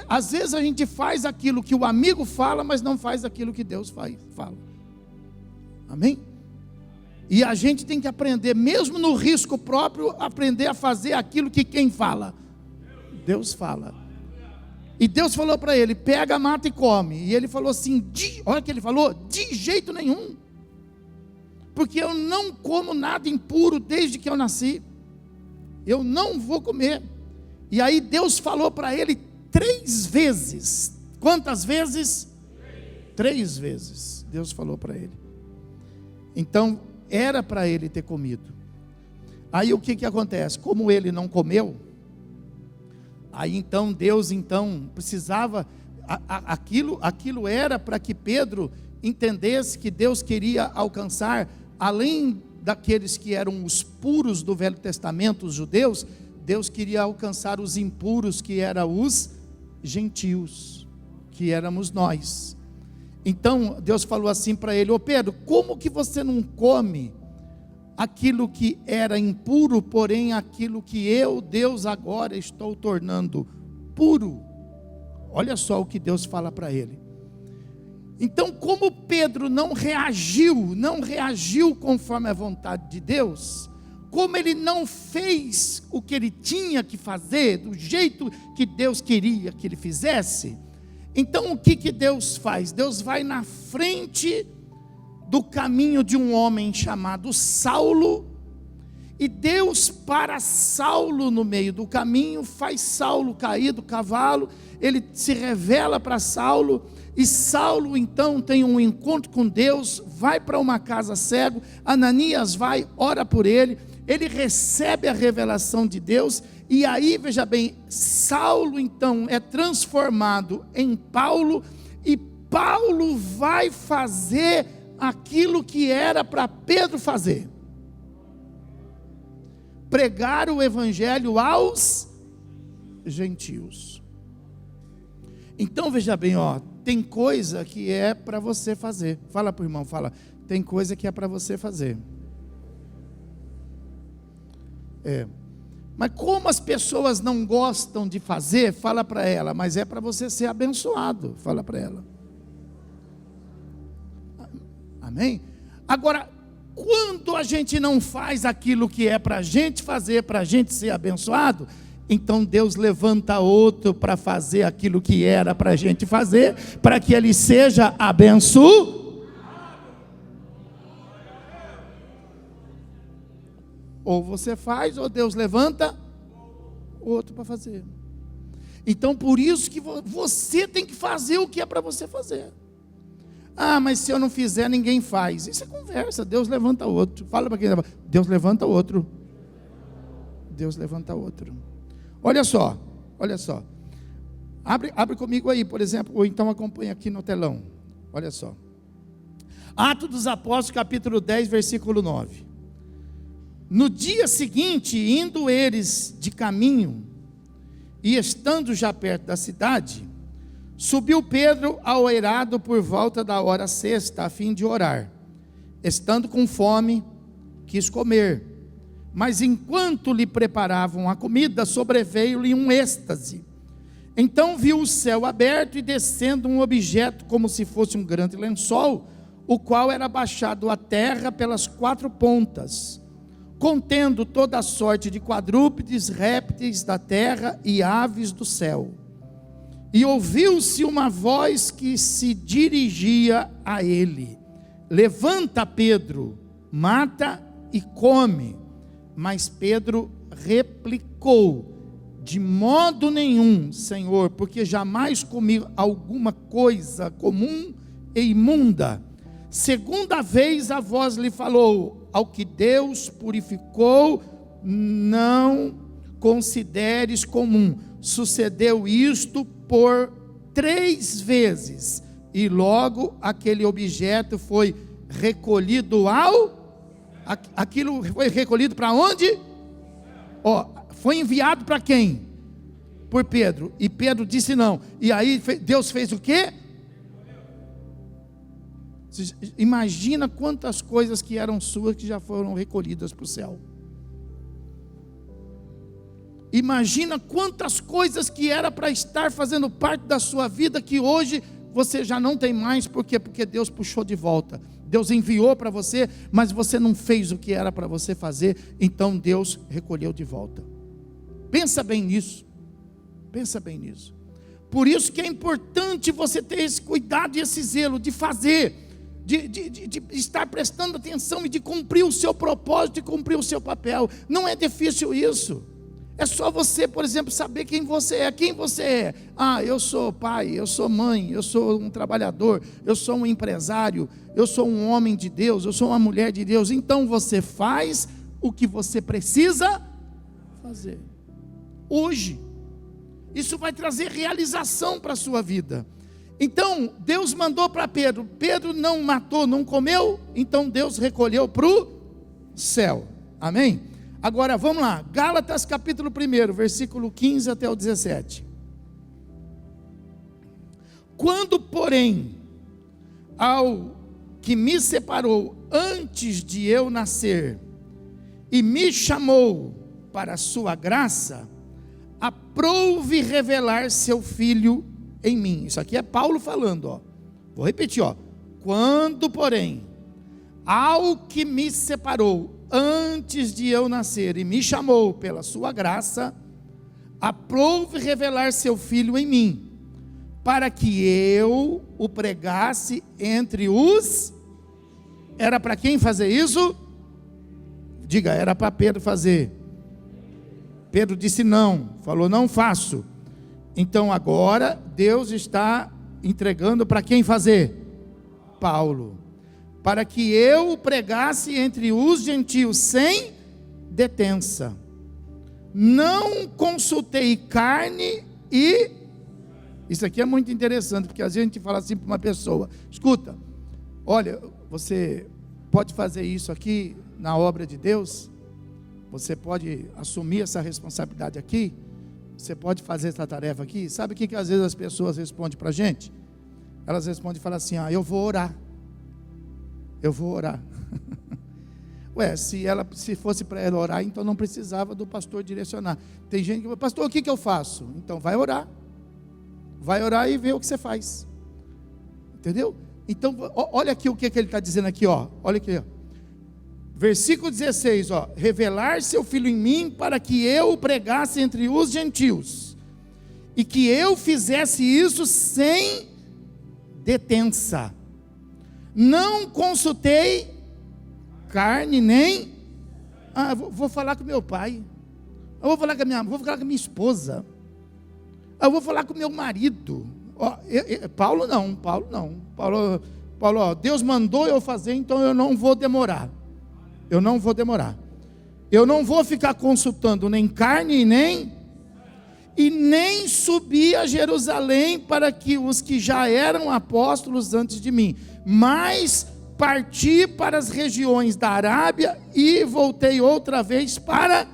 Às vezes a gente faz aquilo que o amigo fala, mas não faz aquilo que Deus fala. Amém? E a gente tem que aprender, mesmo no risco próprio, aprender a fazer aquilo que quem fala? Deus fala. E Deus falou para ele, pega, mata e come. E ele falou assim, olha o que ele falou, de jeito nenhum. Porque eu não como nada impuro desde que eu nasci. Eu não vou comer. E aí Deus falou para ele 3 vezes. Quantas vezes? 3 vezes. Deus falou para ele. Então, era para ele ter comido. Aí o que acontece? Como ele não comeu, aí então Deus precisava, aquilo era para que Pedro entendesse que Deus queria alcançar, além daqueles que eram os puros do Velho Testamento, os judeus, Deus queria alcançar os impuros, que eram os gentios, que éramos nós. Então Deus falou assim para ele, Pedro, como que você não come aquilo que era impuro, porém aquilo que eu, Deus, agora estou tornando puro? Olha só o que Deus fala para ele. Então, como Pedro não reagiu conforme a vontade de Deus, como ele não fez o que ele tinha que fazer, do jeito que Deus queria que ele fizesse, então o que Deus faz? Deus vai na frente do caminho de um homem chamado Saulo, e Deus para Saulo no meio do caminho, faz Saulo cair do cavalo, ele se revela para Saulo, e Saulo então tem um encontro com Deus, vai para uma casa cego, Ananias vai, ora por ele recebe a revelação de Deus, e aí veja bem, Saulo então é transformado em Paulo, e Paulo vai fazer aquilo que era para Pedro fazer, pregar o evangelho aos gentios. Então veja bem, tem coisa que é para você fazer. Fala para o irmão, tem coisa que é para você fazer. Mas como as pessoas não gostam de fazer, fala para ela, mas é para você ser abençoado, fala para ela. Amém? Agora, quando a gente não faz aquilo que é para a gente fazer, para a gente ser abençoado, então Deus levanta outro para fazer aquilo que era para a gente fazer, para que ele seja abençoado. Ou você faz, ou Deus levanta outro para fazer. Então por isso que você tem que fazer o que é para você fazer. Ah, mas se eu não fizer, ninguém faz. Isso é conversa, Deus levanta outro. Fala para quem Deus levanta outro. Deus levanta outro. Olha só. Abre comigo aí, por exemplo, ou então acompanha aqui no telão. Olha só. Atos dos Apóstolos, capítulo 10, versículo 9. No dia seguinte, indo eles de caminho, e estando já perto da cidade, subiu Pedro ao eirado por volta da hora sexta, a fim de orar. Estando com fome, quis comer, mas enquanto lhe preparavam a comida, sobreveio-lhe um êxtase. Então viu o céu aberto e descendo um objeto como se fosse um grande lençol, o qual era baixado à terra pelas quatro pontas, contendo toda a sorte de quadrúpedes, répteis da terra e aves do céu. E ouviu-se uma voz que se dirigia a ele: levanta, Pedro, mata e come. Mas Pedro replicou: de modo nenhum, Senhor, porque jamais comi alguma coisa comum e imunda. Segunda vez a voz lhe falou: ao que Deus purificou, não consideres comum. Sucedeu isto por 3 vezes, e logo aquele objeto foi recolhido aquilo foi recolhido para onde? Foi enviado para quem? Por Pedro, e Pedro disse não, e aí Deus fez o quê? Imagina quantas coisas que eram suas que já foram recolhidas para o céu. Imagina quantas coisas que era para estar fazendo parte da sua vida que hoje você já não tem mais. Por quê? Porque Deus puxou de volta. Deus enviou para você, mas você não fez o que era para você fazer, então Deus recolheu de volta. Pensa bem nisso. Pensa bem nisso. Por isso que é importante você ter esse cuidado e esse zelo de fazer, de estar prestando atenção e de cumprir o seu propósito, de cumprir o seu papel. Não é difícil isso. É só você, por exemplo, saber quem você é. Quem você é? Ah, eu sou pai, eu sou mãe, eu sou um trabalhador, eu sou um empresário, eu sou um homem de Deus, eu sou uma mulher de Deus. Então você faz o que você precisa fazer. Hoje. Isso vai trazer realização para a sua vida. Então, Deus mandou para Pedro. Pedro não matou, não comeu, então Deus recolheu para o céu. Amém? Agora, vamos lá. Gálatas capítulo 1, versículo 15 até o 17. Quando, porém, ao que me separou antes de eu nascer, e me chamou para a sua graça, aprouve revelar seu filho em mim. Isso aqui é Paulo falando, ó. Vou repetir, ó. Quando, porém, ao que me separou antes de eu nascer e me chamou pela sua graça, aprouve revelar seu filho em mim, para que eu o pregasse entre os... Era para quem fazer isso? Diga, era para Pedro fazer. Pedro disse não, falou não faço. Então agora Deus está entregando para quem fazer? Paulo. Para que eu o pregasse entre os gentios sem detença. Não consultei carne e... Isso aqui é muito interessante, porque às vezes a gente fala assim para uma pessoa: escuta, olha, você pode fazer isso aqui na obra de Deus? Você pode assumir essa responsabilidade aqui? Você pode fazer essa tarefa aqui? Sabe o que às vezes as pessoas respondem para a gente? Elas respondem e falam assim: eu vou orar. Eu vou orar. Se fosse para ela orar, então não precisava do pastor direcionar. Tem gente que fala, pastor, o que eu faço? Então vai orar e vê o que você faz, entendeu? Então olha aqui o que ele está dizendo aqui, ó. Olha aqui, ó. Versículo 16, ó. Revelar seu filho em mim, para que eu o pregasse entre os gentios, e que eu fizesse isso sem detença. Não consultei carne nem. Vou falar com meu pai. Eu vou falar com a minha esposa. Eu vou falar com meu marido. Paulo não. Paulo, ó, Deus mandou eu fazer, então eu não vou demorar. Eu não vou ficar consultando nem carne nem subir a Jerusalém para que os que já eram apóstolos antes de mim, mas parti para as regiões da Arábia e voltei outra vez para,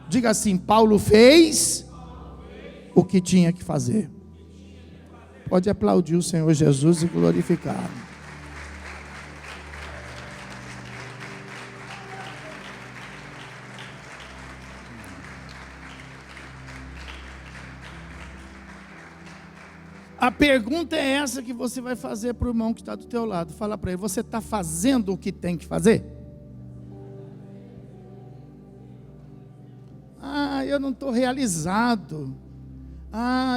diga assim, Paulo fez o que tinha que fazer. Pode aplaudir o Senhor Jesus e glorificar. A pergunta é essa que você vai fazer para o irmão que está do teu lado. Fala para ele, você está fazendo o que tem que fazer? Eu não estou realizado.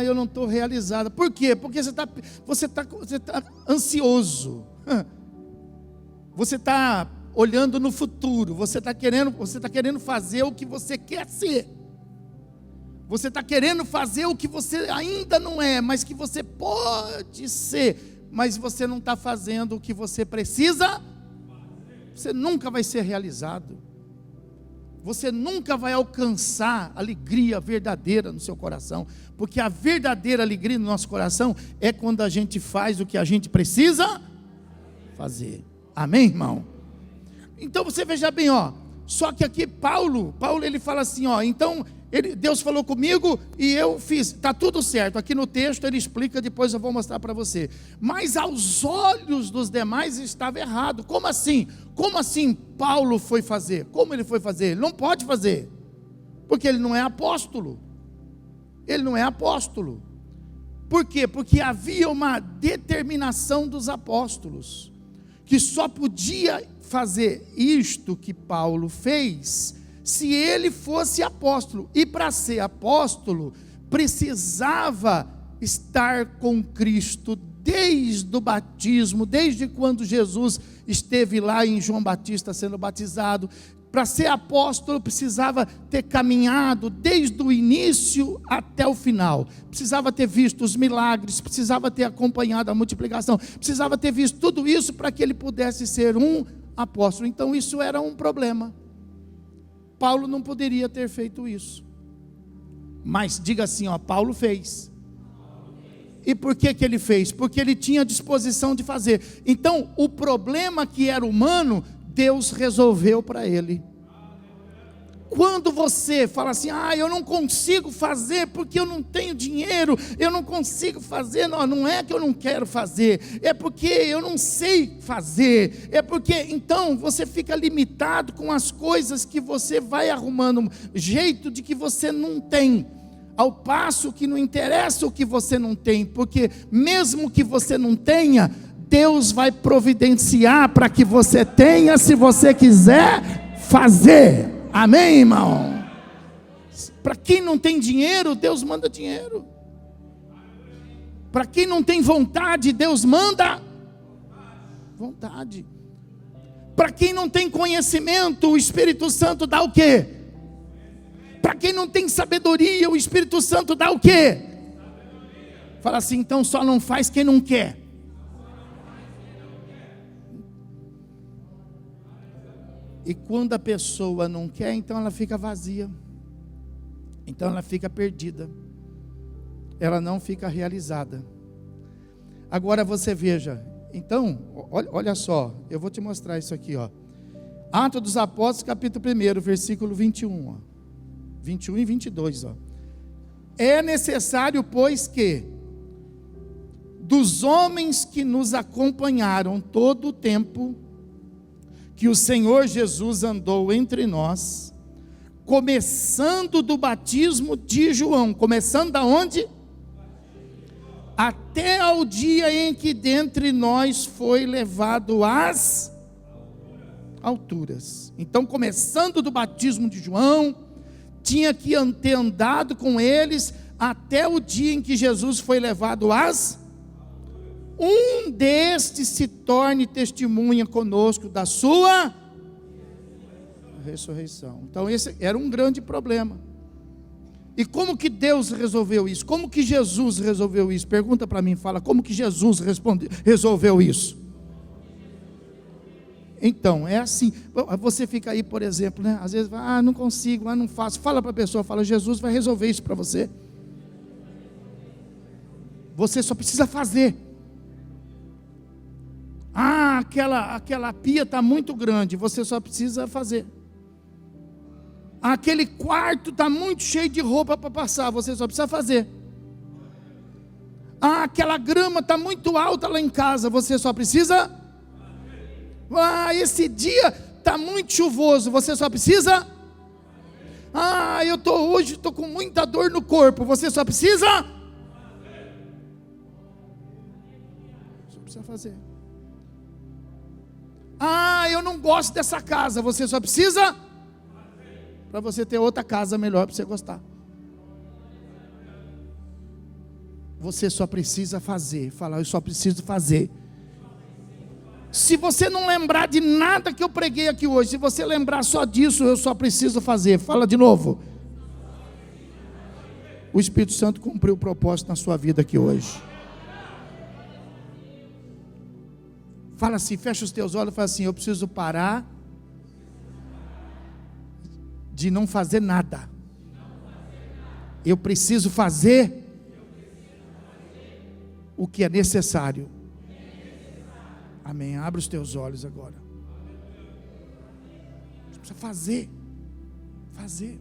Eu não estou realizada. Por quê? Porque você tá ansioso. Você está olhando no futuro. Você está querendo fazer o que você quer ser. Você está querendo fazer o que você ainda não é, mas que você pode ser, mas você não está fazendo o que você precisa. Você nunca vai ser realizado. Você nunca vai alcançar alegria verdadeira no seu coração, porque a verdadeira alegria no nosso coração é quando a gente faz o que a gente precisa fazer. Amém, irmão? Então você veja bem, ó. Só que aqui Paulo ele fala assim, ó. Então Deus falou comigo e eu fiz, está tudo certo. Aqui no texto ele explica, depois eu vou mostrar para você. Mas aos olhos dos demais estava errado. Como assim? Como assim Paulo foi fazer? Como ele foi fazer? Ele não pode fazer, porque ele não é apóstolo. Ele não é apóstolo. Por quê? Porque havia uma determinação dos apóstolos, que só podia fazer isto que Paulo fez se ele fosse apóstolo, e para ser apóstolo, precisava estar com Cristo desde o batismo, desde quando Jesus esteve lá em João Batista sendo batizado. Para ser apóstolo, precisava ter caminhado desde o início até o final, precisava ter visto os milagres, precisava ter acompanhado a multiplicação, precisava ter visto tudo isso para que ele pudesse ser um apóstolo. Então isso era um problema. Paulo não poderia ter feito isso. Mas diga assim, ó, Paulo fez. E por que ele fez? Porque ele tinha disposição de fazer. Então, o problema que era humano, Deus resolveu para ele. Quando você fala assim, eu não consigo fazer porque eu não tenho dinheiro, eu não consigo fazer, não é que eu não quero fazer, é porque eu não sei fazer, é porque, então, você fica limitado com as coisas que você vai arrumando, jeito de que você não tem, ao passo que não interessa o que você não tem, porque mesmo que você não tenha, Deus vai providenciar para que você tenha, se você quiser fazer. Amém, irmão? Para quem não tem dinheiro, Deus manda dinheiro. Para quem não tem vontade, Deus manda vontade. Para quem não tem conhecimento, o Espírito Santo dá o quê? Para quem não tem sabedoria, o Espírito Santo dá o quê? Fala assim, então só não faz quem não quer. E quando a pessoa não quer, então ela fica vazia. Então ela fica perdida. Ela não fica realizada. Agora você veja. Então, olha só. Eu vou te mostrar isso aqui, ó. Atos dos Apóstolos, capítulo 1, versículo 21. Ó. 21 e 22, ó. É necessário, pois, que dos homens que nos acompanharam todo o tempo que o Senhor Jesus andou entre nós, começando do batismo de João. Começando da onde? Até ao dia em que dentre nós foi levado às alturas. Então, começando do batismo de João, tinha que ter andado com eles até o dia em que Jesus foi levado às. Um destes se torne testemunha conosco da sua ressurreição. Então esse era um grande problema. E como que Deus resolveu isso? Como que Jesus resolveu isso? Pergunta para mim, fala, como que Jesus resolveu isso? Então, é assim, você fica aí, por exemplo, né? Às vezes, não consigo, não faço. Fala para a pessoa, fala, Jesus vai resolver isso para você. Você só precisa fazer. Aquela pia está muito grande, você só precisa fazer. Aquele quarto está muito cheio de roupa para passar, você só precisa fazer. Aquela grama está muito alta lá em casa, você só precisa. Esse dia está muito chuvoso, você só precisa. Hoje estou com muita dor no corpo, você só precisa. Só precisa fazer. Eu não gosto dessa casa, você só precisa. Para você ter outra casa melhor para você gostar. Você só precisa fazer. Falar, eu só preciso fazer. Se você não lembrar de nada que eu preguei aqui hoje, se você lembrar só disso, eu só preciso fazer. Fala de novo. O Espírito Santo cumpriu o propósito na sua vida aqui hoje. Fala assim, fecha os teus olhos e fala assim, eu preciso parar de não fazer nada. Eu preciso fazer o que é necessário. Amém. Abre os teus olhos agora. Você precisa fazer. Fazer.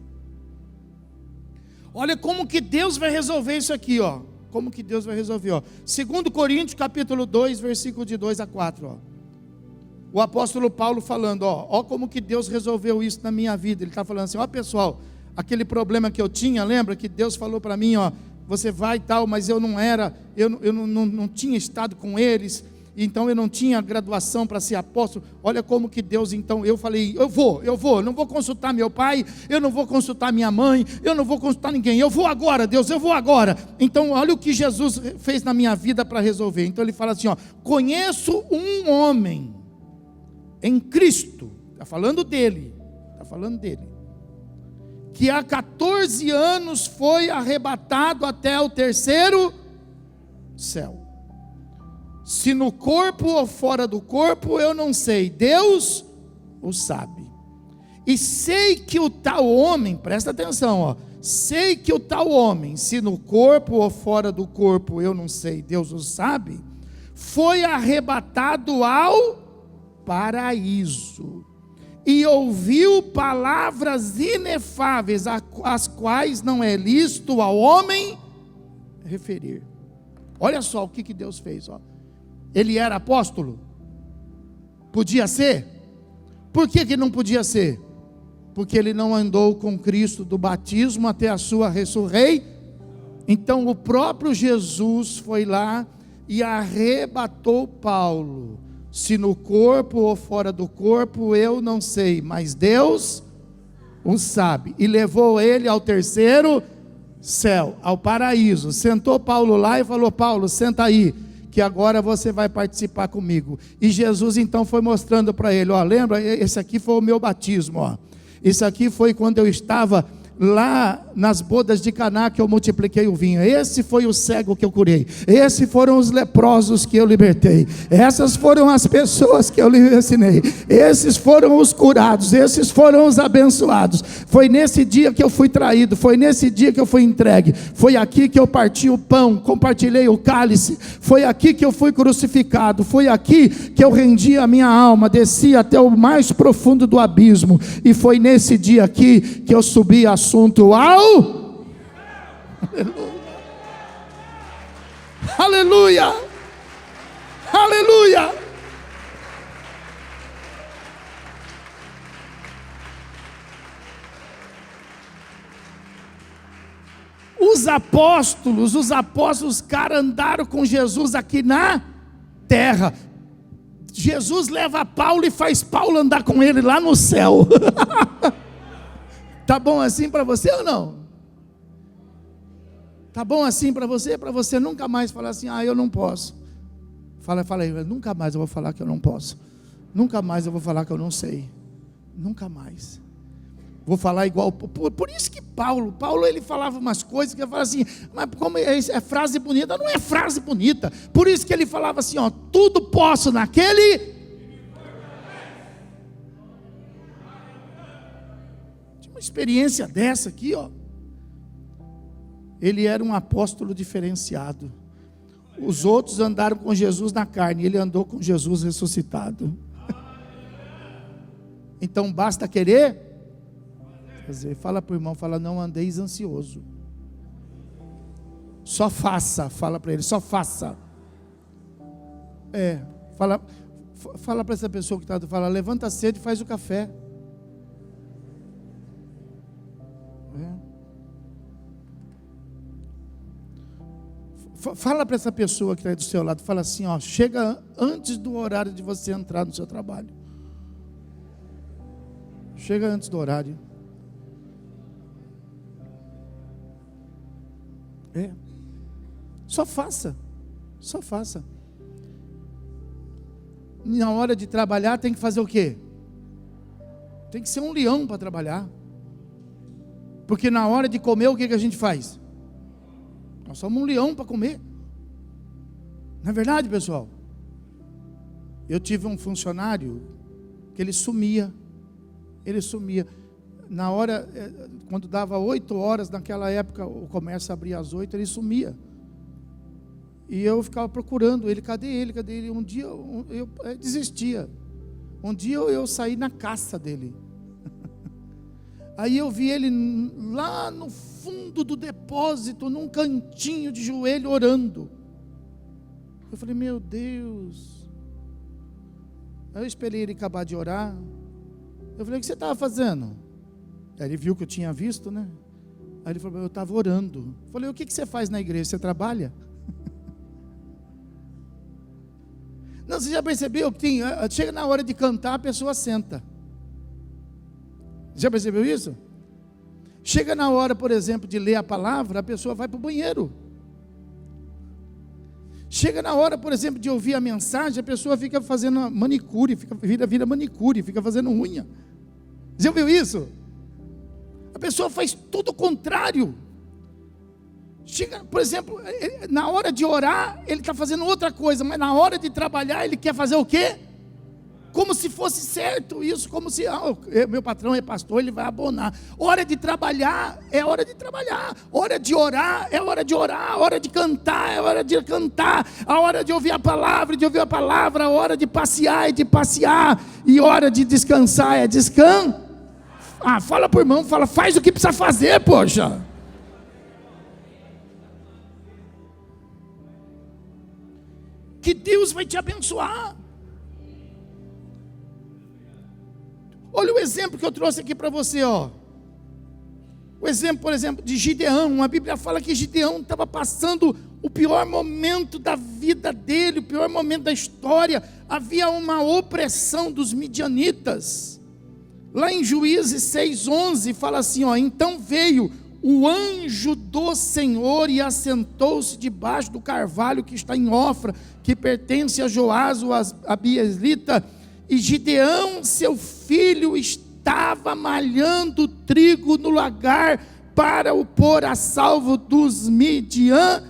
Olha como que Deus vai resolver isso aqui, ó. Como que Deus vai resolver, ó. 2 Coríntios capítulo 2, versículo de 2 a 4, ó. O apóstolo Paulo falando, ó como que Deus resolveu isso na minha vida. Ele está falando assim, ó pessoal, aquele problema que eu tinha, lembra que Deus falou para mim, ó, você vai e tal, mas eu não tinha estado com eles, então eu não tinha graduação para ser apóstolo. Olha como que Deus, então, eu falei, eu vou, não vou consultar meu pai, eu não vou consultar minha mãe, eu não vou consultar ninguém, eu vou agora, Deus, eu vou agora. Então olha o que Jesus fez na minha vida para resolver. Então ele fala assim, ó, conheço um homem em Cristo, está falando dele, que há 14 anos foi arrebatado até o terceiro céu. Se no corpo ou fora do corpo, eu não sei, Deus o sabe. E sei que o tal homem, presta atenção, ó, sei que o tal homem, se no corpo ou fora do corpo, eu não sei, Deus o sabe, foi arrebatado ao paraíso, e ouviu palavras inefáveis, as quais não é lícito ao homem referir. Olha só o que Deus fez, ó. Ele era apóstolo? Podia ser? Por que não podia ser? Porque ele não andou com Cristo do batismo até a sua ressurreição. Então o próprio Jesus foi lá e arrebatou Paulo. Se no corpo ou fora do corpo, eu não sei, mas Deus o sabe. E levou ele ao terceiro céu, ao paraíso. Sentou Paulo lá e falou, Paulo, senta aí, que agora você vai participar comigo. E Jesus então foi mostrando para ele, ó, lembra, esse aqui foi o meu batismo, ó. Esse aqui foi quando eu estava lá nas bodas de Caná, que eu multipliquei o vinho. Esse foi o cego que eu curei. Esses foram os leprosos que eu libertei. Essas foram as pessoas que eu lhe ensinei. Esses foram os curados. Esses foram os abençoados. Foi nesse dia que eu fui traído. Foi nesse dia que eu fui entregue. Foi aqui que eu parti o pão, compartilhei o cálice. Foi aqui que eu fui crucificado. Foi aqui que eu rendi a minha alma, desci até o mais profundo do abismo. E foi nesse dia aqui que eu subi assunto ao... Aleluia, aleluia. os apóstolos, cara, andaram com Jesus aqui na terra. Jesus leva Paulo e faz Paulo andar com ele lá no céu. Tá bom assim para você ou não? Tá bom assim para você? Para você nunca mais falar assim, eu não posso. Fala aí, nunca mais eu vou falar que eu não posso. Nunca mais eu vou falar que eu não sei. Nunca mais. Vou falar igual. Por isso que Paulo ele falava umas coisas que eu falava assim, mas como é frase bonita? Não é frase bonita. Por isso que ele falava assim, tudo posso naquele. Tinha uma experiência dessa aqui, Ele era um apóstolo diferenciado. Os outros andaram com Jesus na carne, ele andou com Jesus ressuscitado. Então basta querer fazer. Fala para o irmão, não andeis ansioso. Só faça, fala para ele, só faça. Fala para essa pessoa que está, levanta cedo e faz o café. Fala para essa pessoa que está aí do seu lado, fala assim, chega antes do horário de você entrar no seu trabalho. Chega antes do horário. Só faça. Na hora de trabalhar tem que fazer o quê? Tem que ser um leão para trabalhar. Porque na hora de comer, o que a gente faz? Nós somos um leão para comer. Não é verdade, pessoal? Eu tive um funcionário que ele sumia. Na hora, quando dava 8 horas, naquela época o comércio abria às 8, ele sumia. E eu ficava procurando ele, cadê ele? Um dia eu desistia. Um dia eu saí na caça dele. Aí eu vi ele lá no fundo do depósito, num cantinho de joelho, orando. Eu falei, meu Deus. Aí eu esperei ele acabar de orar. Eu falei, o que você estava fazendo? Aí ele viu que eu tinha visto, né? Aí ele falou, eu estava orando. Eu falei, o que você faz na igreja? Você trabalha? Não, você já percebeu que chega na hora de cantar, a pessoa senta. Já percebeu isso? Chega na hora, por exemplo, de ler a palavra, a pessoa vai para o banheiro. Chega na hora, por exemplo, de ouvir a mensagem, a pessoa fica fazendo manicure, vira manicure, fica fazendo unha. Já ouviu isso? A pessoa faz tudo o contrário. Chega, por exemplo, na hora de orar, ele está fazendo outra coisa, mas na hora de trabalhar, ele quer fazer o quê? Como se fosse certo isso, como se meu patrão é pastor, ele vai abonar. Hora de trabalhar é hora de trabalhar, hora de orar é hora de orar, hora de cantar é hora de cantar, a hora de ouvir a palavra, a hora de passear é de passear, e hora de descansar é descansar. Fala para o irmão, faz o que precisa fazer, poxa. Que Deus vai te abençoar. Olha o exemplo que eu trouxe aqui para você, O exemplo, por exemplo, de Gideão. A Bíblia fala que Gideão estava passando o pior momento da vida dele, o pior momento da história. Havia uma opressão dos midianitas. Lá em Juízes 6:11 fala assim, então veio o anjo do Senhor e assentou-se debaixo do carvalho que está em Ofra, que pertence a Joás, o abiezrita. E Gideão, seu filho, estava malhando trigo no lagar para o pôr a salvo dos midianitas.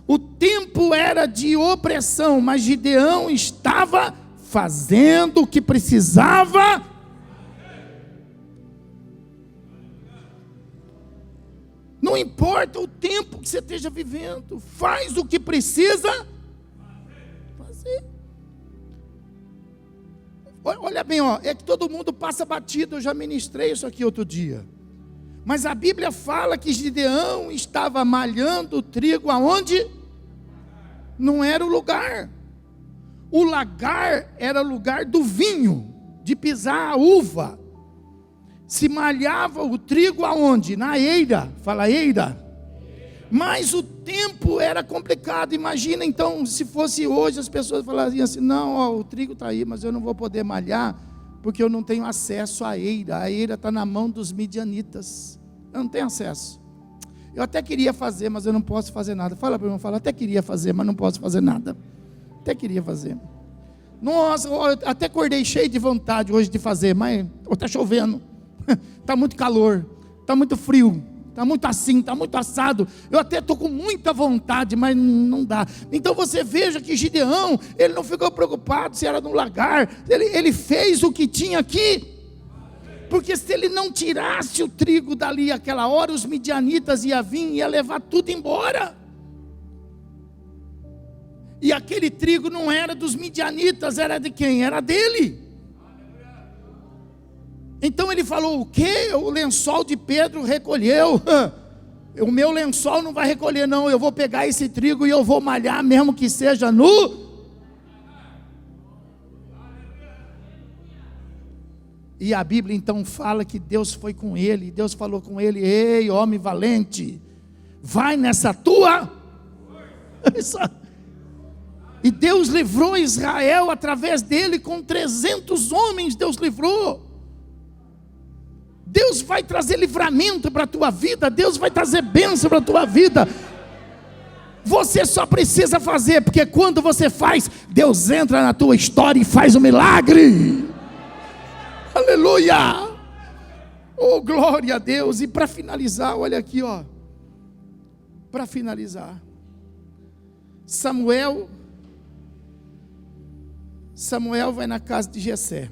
O tempo era de opressão, mas Gideão estava fazendo o que precisava. Não importa o tempo que você esteja vivendo, faz o que precisa fazer. Olha bem, é que todo mundo passa batido, eu já ministrei isso aqui outro dia. Mas a Bíblia fala que Gideão estava malhando o trigo aonde? Não era o lugar. O lagar era o lugar do vinho, de pisar a uva. Se malhava o trigo aonde? Na eira, fala eira. Mas o tempo era complicado. Imagina então, se fosse hoje, as pessoas falariam assim: não, ó, o trigo está aí, mas eu não vou poder malhar, porque eu não tenho acesso à eira. A eira está na mão dos midianitas. Eu não tenho acesso. Eu até queria fazer, mas eu não posso fazer nada. Fala para o irmão, fala, até queria fazer, mas não posso fazer nada. Até queria fazer. Nossa, eu até acordei cheio de vontade hoje de fazer, mas está chovendo, está muito calor, está muito frio, está muito assim, está muito assado. Eu até estou com muita vontade, mas não dá. Então você veja que Gideão, ele não ficou preocupado se era no lagar, ele fez o que tinha aqui. Porque se ele não tirasse o trigo dali aquela hora, os midianitas iam vir e ia levar tudo embora. E aquele trigo não era dos midianitas, era de quem? Era dele. Então ele falou: o quê? O lençol de Pedro recolheu. O meu lençol não vai recolher não, eu vou pegar esse trigo e eu vou malhar, mesmo que seja nu. E a Bíblia então fala que Deus foi com ele, Deus falou com ele: ei, homem valente, vai nessa tua. E Deus livrou Israel através dele, com 300 homens Deus livrou. Deus vai trazer livramento para a tua vida, Deus vai trazer bênção para a tua vida. Você só precisa fazer, porque quando você faz, Deus entra na tua história e faz um milagre. Aleluia! Oh, glória a Deus! E para finalizar, olha aqui, ó. Para finalizar, Samuel vai na casa de Jessé.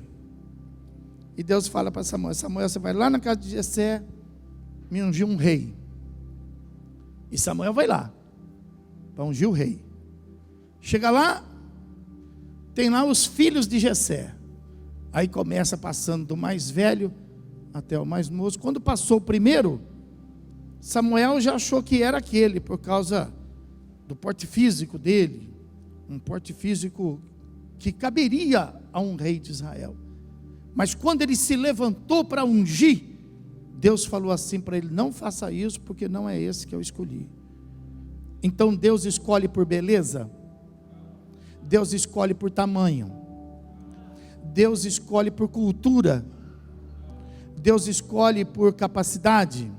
E Deus fala para Samuel: Samuel, você vai lá na casa de Jessé, me ungir um rei. E Samuel vai lá para ungir o rei. Chega lá, tem lá os filhos de Jessé. Aí começa passando do mais velho até o mais moço. Quando passou o primeiro, Samuel já achou que era aquele, por causa do porte físico dele, um porte físico que caberia a um rei de Israel. Mas quando ele se levantou para ungir, Deus falou assim para ele: não faça isso, porque não é esse que eu escolhi. Então Deus escolhe por beleza, Deus escolhe por tamanho, Deus escolhe por cultura, Deus escolhe por capacidade?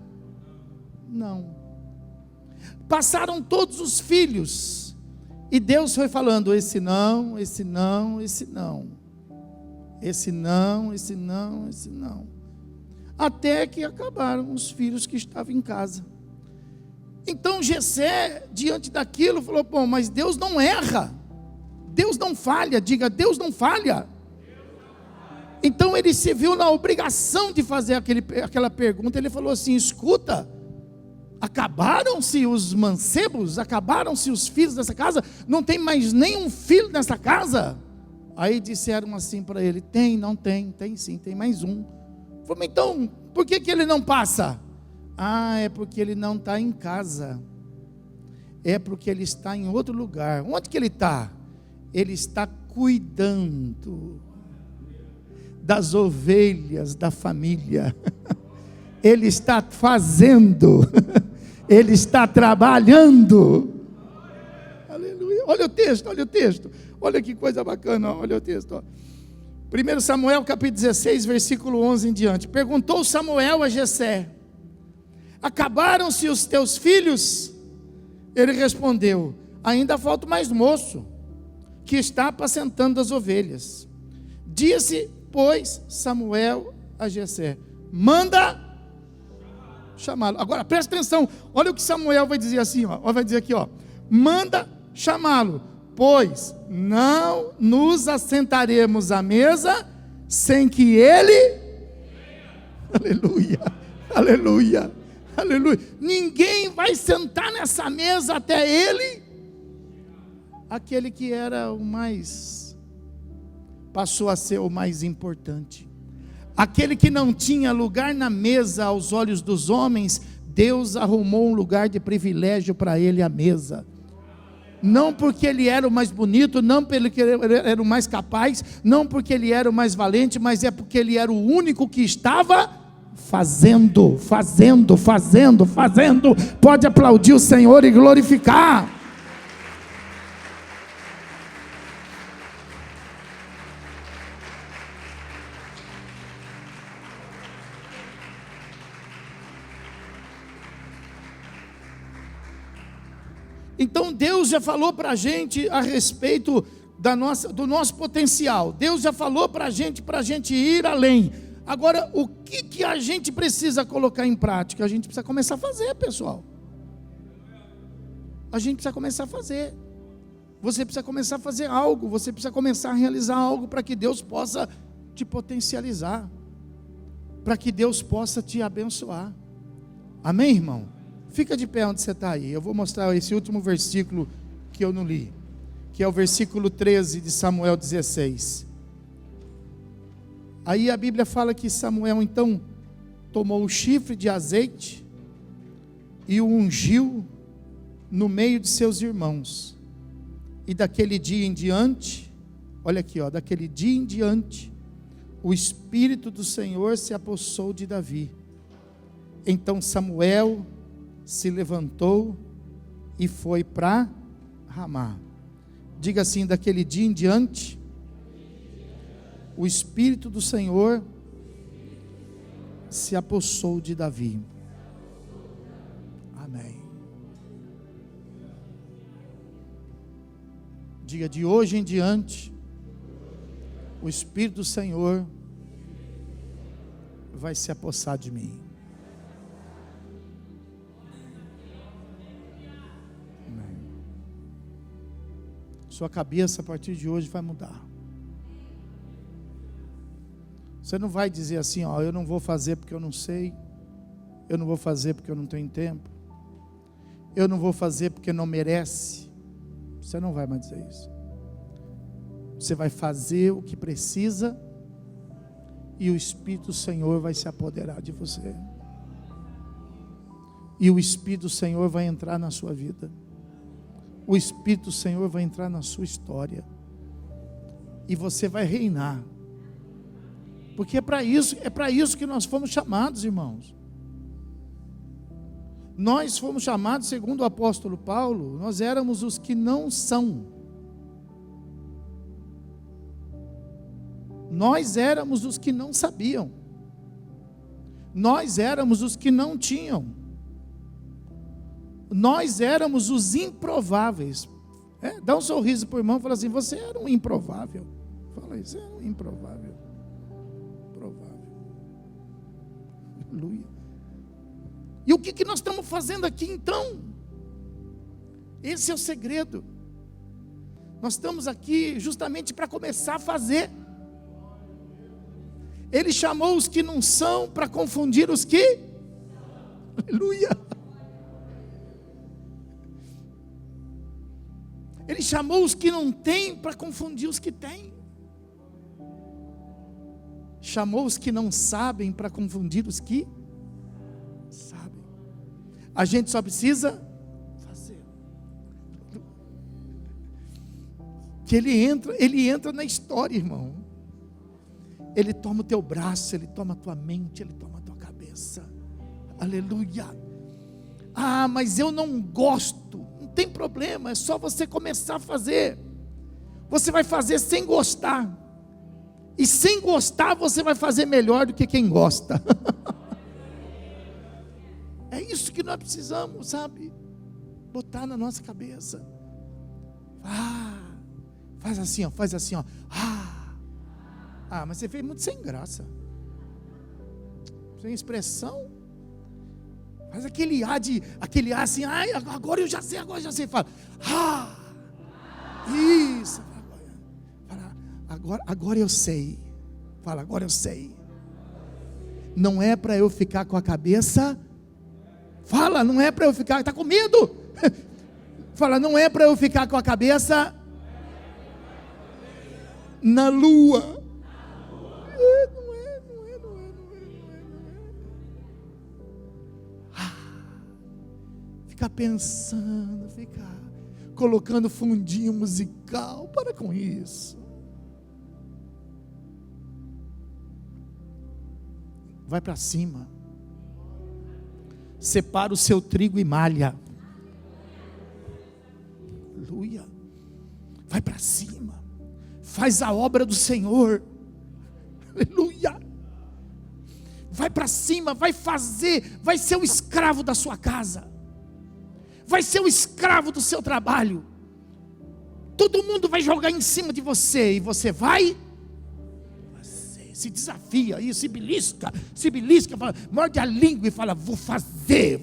Não. Passaram todos os filhos, e Deus foi falando: esse não, esse não, esse não, esse não, esse não, esse não, até que acabaram os filhos que estavam em casa. Então Jessé, diante daquilo, falou: bom, mas Deus não erra, Deus não falha. Diga: Deus não falha. Então ele se viu na obrigação de fazer aquela pergunta. Ele falou assim: escuta, acabaram-se os mancebos, acabaram-se os filhos dessa casa, não tem mais nenhum filho nessa casa? Aí disseram assim para ele: tem, não tem, tem sim, tem mais um. Falou: então, por que ele não passa? Ah, é porque ele não está em casa, é porque ele está em outro lugar. Onde que ele está? Ele está cuidando das ovelhas da família. Ele está fazendo, ele está trabalhando. Aleluia. Olha o texto, olha o texto. Olha que coisa bacana, olha o texto. Ó. 1 Samuel capítulo 16, versículo 11 em diante. Perguntou Samuel a Jessé: acabaram-se os teus filhos? Ele respondeu: ainda falta mais moço, que está apacentando as ovelhas. Disse, pois, Samuel a Jessé: manda chamá-lo. Agora presta atenção, olha o que Samuel vai dizer assim, ó. Vai dizer aqui, ó: manda chamá-lo, pois não nos assentaremos à mesa sem que ele. Aleluia, aleluia, aleluia. Ninguém vai sentar nessa mesa até ele. Aquele que era o mais, passou a ser o mais importante. Aquele que não tinha lugar na mesa aos olhos dos homens, Deus arrumou um lugar de privilégio para ele à mesa. Não porque ele era o mais bonito, não porque ele era o mais capaz, não porque ele era o mais valente, mas é porque ele era o único que estava fazendo, fazendo, fazendo, fazendo. Pode aplaudir o Senhor e glorificar. Então Deus já falou para a gente a respeito do nosso potencial. Deus já falou para a gente ir além. Agora, o que a gente precisa colocar em prática? A gente precisa começar a fazer, pessoal. A gente precisa começar a fazer. Você precisa começar a fazer algo. Você precisa começar a realizar algo para que Deus possa te potencializar, para que Deus possa te abençoar. Amém, irmão? Fica de pé onde você está aí. Eu vou mostrar esse último versículo que eu não li, que é o versículo 13 de Samuel 16. Aí a Bíblia fala que Samuel então tomou o chifre de azeite e o ungiu no meio de seus irmãos. E daquele dia em diante, olha aqui, ó, daquele dia em diante, o Espírito do Senhor se apossou de Davi. Então Samuel se levantou e foi para Ramá. Diga assim: daquele dia em diante, o Espírito do Senhor se apossou de Davi. Amém. Diga: de hoje em diante, o Espírito do Senhor vai se apossar de mim. Sua cabeça a partir de hoje vai mudar. Você não vai dizer assim, ó, eu não vou fazer porque eu não sei, eu não vou fazer porque eu não tenho tempo, eu não vou fazer porque não merece. Você não vai mais dizer isso. Você vai fazer o que precisa e o Espírito do Senhor vai se apoderar de você. E o Espírito do Senhor vai entrar na sua vida. O Espírito do Senhor vai entrar na sua história. E você vai reinar. Porque é para isso que nós fomos chamados, irmãos. Nós fomos chamados, segundo o apóstolo Paulo, nós éramos os que não são. Nós éramos os que não sabiam. Nós éramos os que não tinham. Nós éramos os improváveis. Dá um sorriso para o irmão e fala assim: você era um improvável. Fala isso, era um improvável. Provável. Aleluia. E o que nós estamos fazendo aqui então? Esse é o segredo. Nós estamos aqui justamente para começar a fazer. Ele chamou os que não são para confundir os que. Aleluia. Ele chamou os que não têm para confundir os que têm. Chamou os que não sabem para confundir os que sabem. A gente só precisa fazer. Que ele entra na história, irmão. Ele toma o teu braço, ele toma a tua mente, ele toma a tua cabeça. Aleluia. Ah, mas eu não gosto. Não tem problema, é só você começar a fazer. Você vai fazer sem gostar. E sem gostar você vai fazer melhor do que quem gosta. É isso que nós precisamos, sabe? Botar na nossa cabeça. Faz assim, ó, faz assim, ó. Mas você fez muito sem graça. Sem expressão. Faz aquele ar assim, agora eu já sei. Fala, isso. Agora eu sei. Fala, agora eu sei. Não é para eu ficar com a cabeça. Fala, não é para eu ficar, está com medo. Fala, não é para eu ficar com a cabeça na lua. Não é. Ficar pensando, ficar colocando fundinho musical. Para com isso. Vai para cima. Separa o seu trigo e malha. Aleluia. Vai para cima. Faz a obra do Senhor. Aleluia. Vai para cima, vai fazer, vai ser o escravo da sua casa. Vai ser o escravo do seu trabalho. Todo mundo vai jogar em cima de você e você vai se desafia aí, se belisca, fala, morde a língua e fala, vou fazer.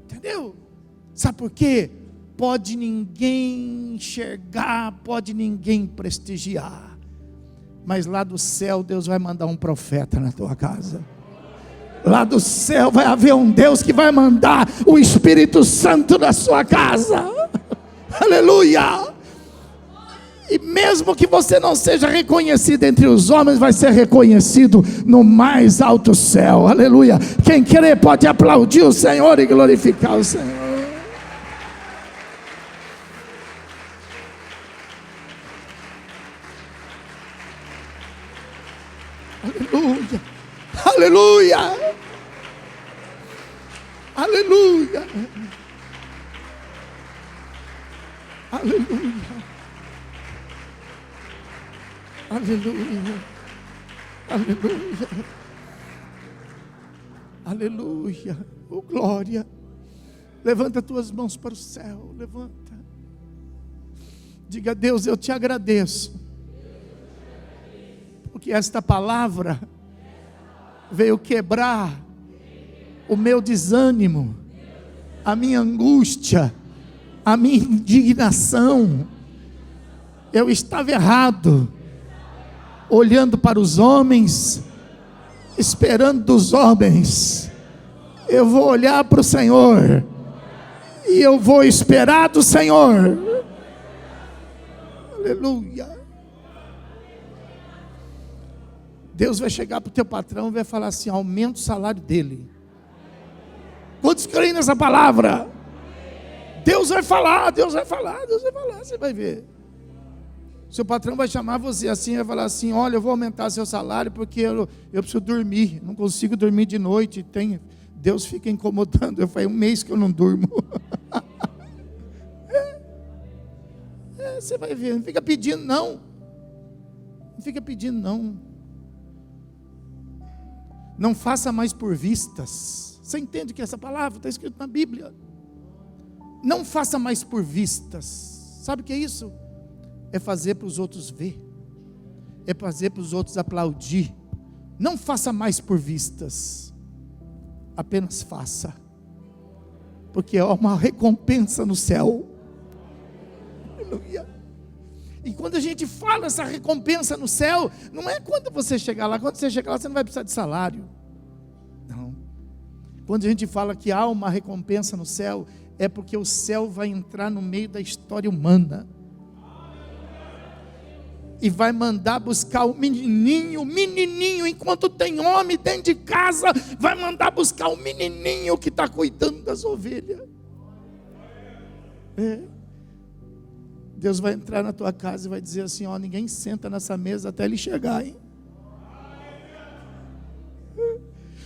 Entendeu? Sabe por quê? Pode ninguém enxergar, pode ninguém prestigiar, mas lá do céu Deus vai mandar um profeta na tua casa. Lá do céu vai haver um Deus que vai mandar o Espírito Santo na sua casa. Aleluia. E mesmo que você não seja reconhecido entre os homens, vai ser reconhecido no mais alto céu. Aleluia. Quem querer pode aplaudir o Senhor e glorificar o Senhor. Aleluia. Aleluia. Aleluia. Aleluia. Aleluia, aleluia, aleluia, oh glória. Levanta tuas mãos para o céu, levanta. Diga a Deus, eu te agradeço, porque esta palavra veio quebrar o meu desânimo, a minha angústia, a minha indignação. Eu estava errado, olhando para os homens, esperando dos homens. Eu vou olhar para o Senhor, e eu vou esperar do Senhor. Aleluia. Deus vai chegar para o teu patrão e vai falar assim, aumenta o salário dele. Quantos creem nessa palavra? Deus vai falar, você vai ver. Seu patrão vai chamar você assim, vai falar assim, olha, eu vou aumentar seu salário porque eu preciso dormir, não consigo dormir de noite, Deus fica incomodando, eu faz um mês que eu não durmo. Você vai ver, não fica pedindo não, não faça mais por vistas. Você entende que essa palavra está escrita na Bíblia? Não faça mais por vistas. Sabe o que é isso? É fazer para os outros ver, é fazer para os outros aplaudir. Não faça mais por vistas, apenas faça, porque há uma recompensa no céu. Aleluia. E quando a gente fala essa recompensa no céu, não é quando você chegar lá, você não vai precisar de salário, não. Quando a gente fala que há uma recompensa no céu, é porque o céu vai entrar no meio da história humana e vai mandar buscar o menininho, enquanto tem homem dentro de casa, vai mandar buscar o menininho que está cuidando das ovelhas. Deus vai entrar na tua casa e vai dizer assim, ó, ninguém senta nessa mesa até ele chegar, hein?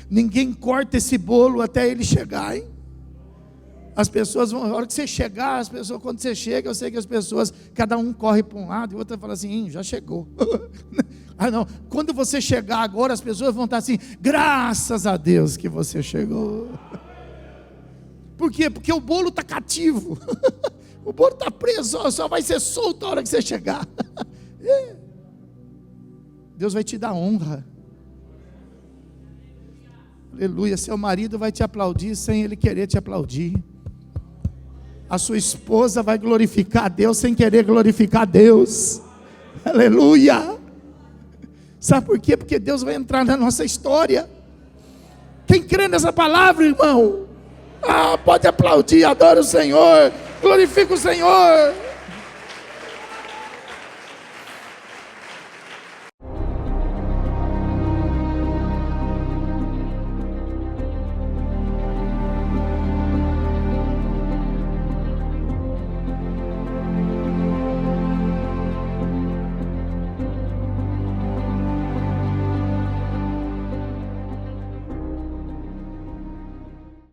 Ninguém corta esse bolo até ele chegar, hein? As pessoas vão, na hora que você chegar, quando você chega, eu sei que as pessoas, cada um corre para um lado, e o outro fala assim, já chegou. Ah não, quando você chegar agora, as pessoas vão estar assim, graças a Deus que você chegou. Por quê? Porque o bolo está cativo, o bolo está preso, só vai ser solto a hora que você chegar. Deus vai te dar honra. Aleluia, seu marido vai te aplaudir sem ele querer te aplaudir. A sua esposa vai glorificar a Deus sem querer glorificar a Deus. Aleluia. Sabe por quê? Porque Deus vai entrar na nossa história. Quem crê nessa palavra, irmão? Pode aplaudir, adora o Senhor, glorifica o Senhor.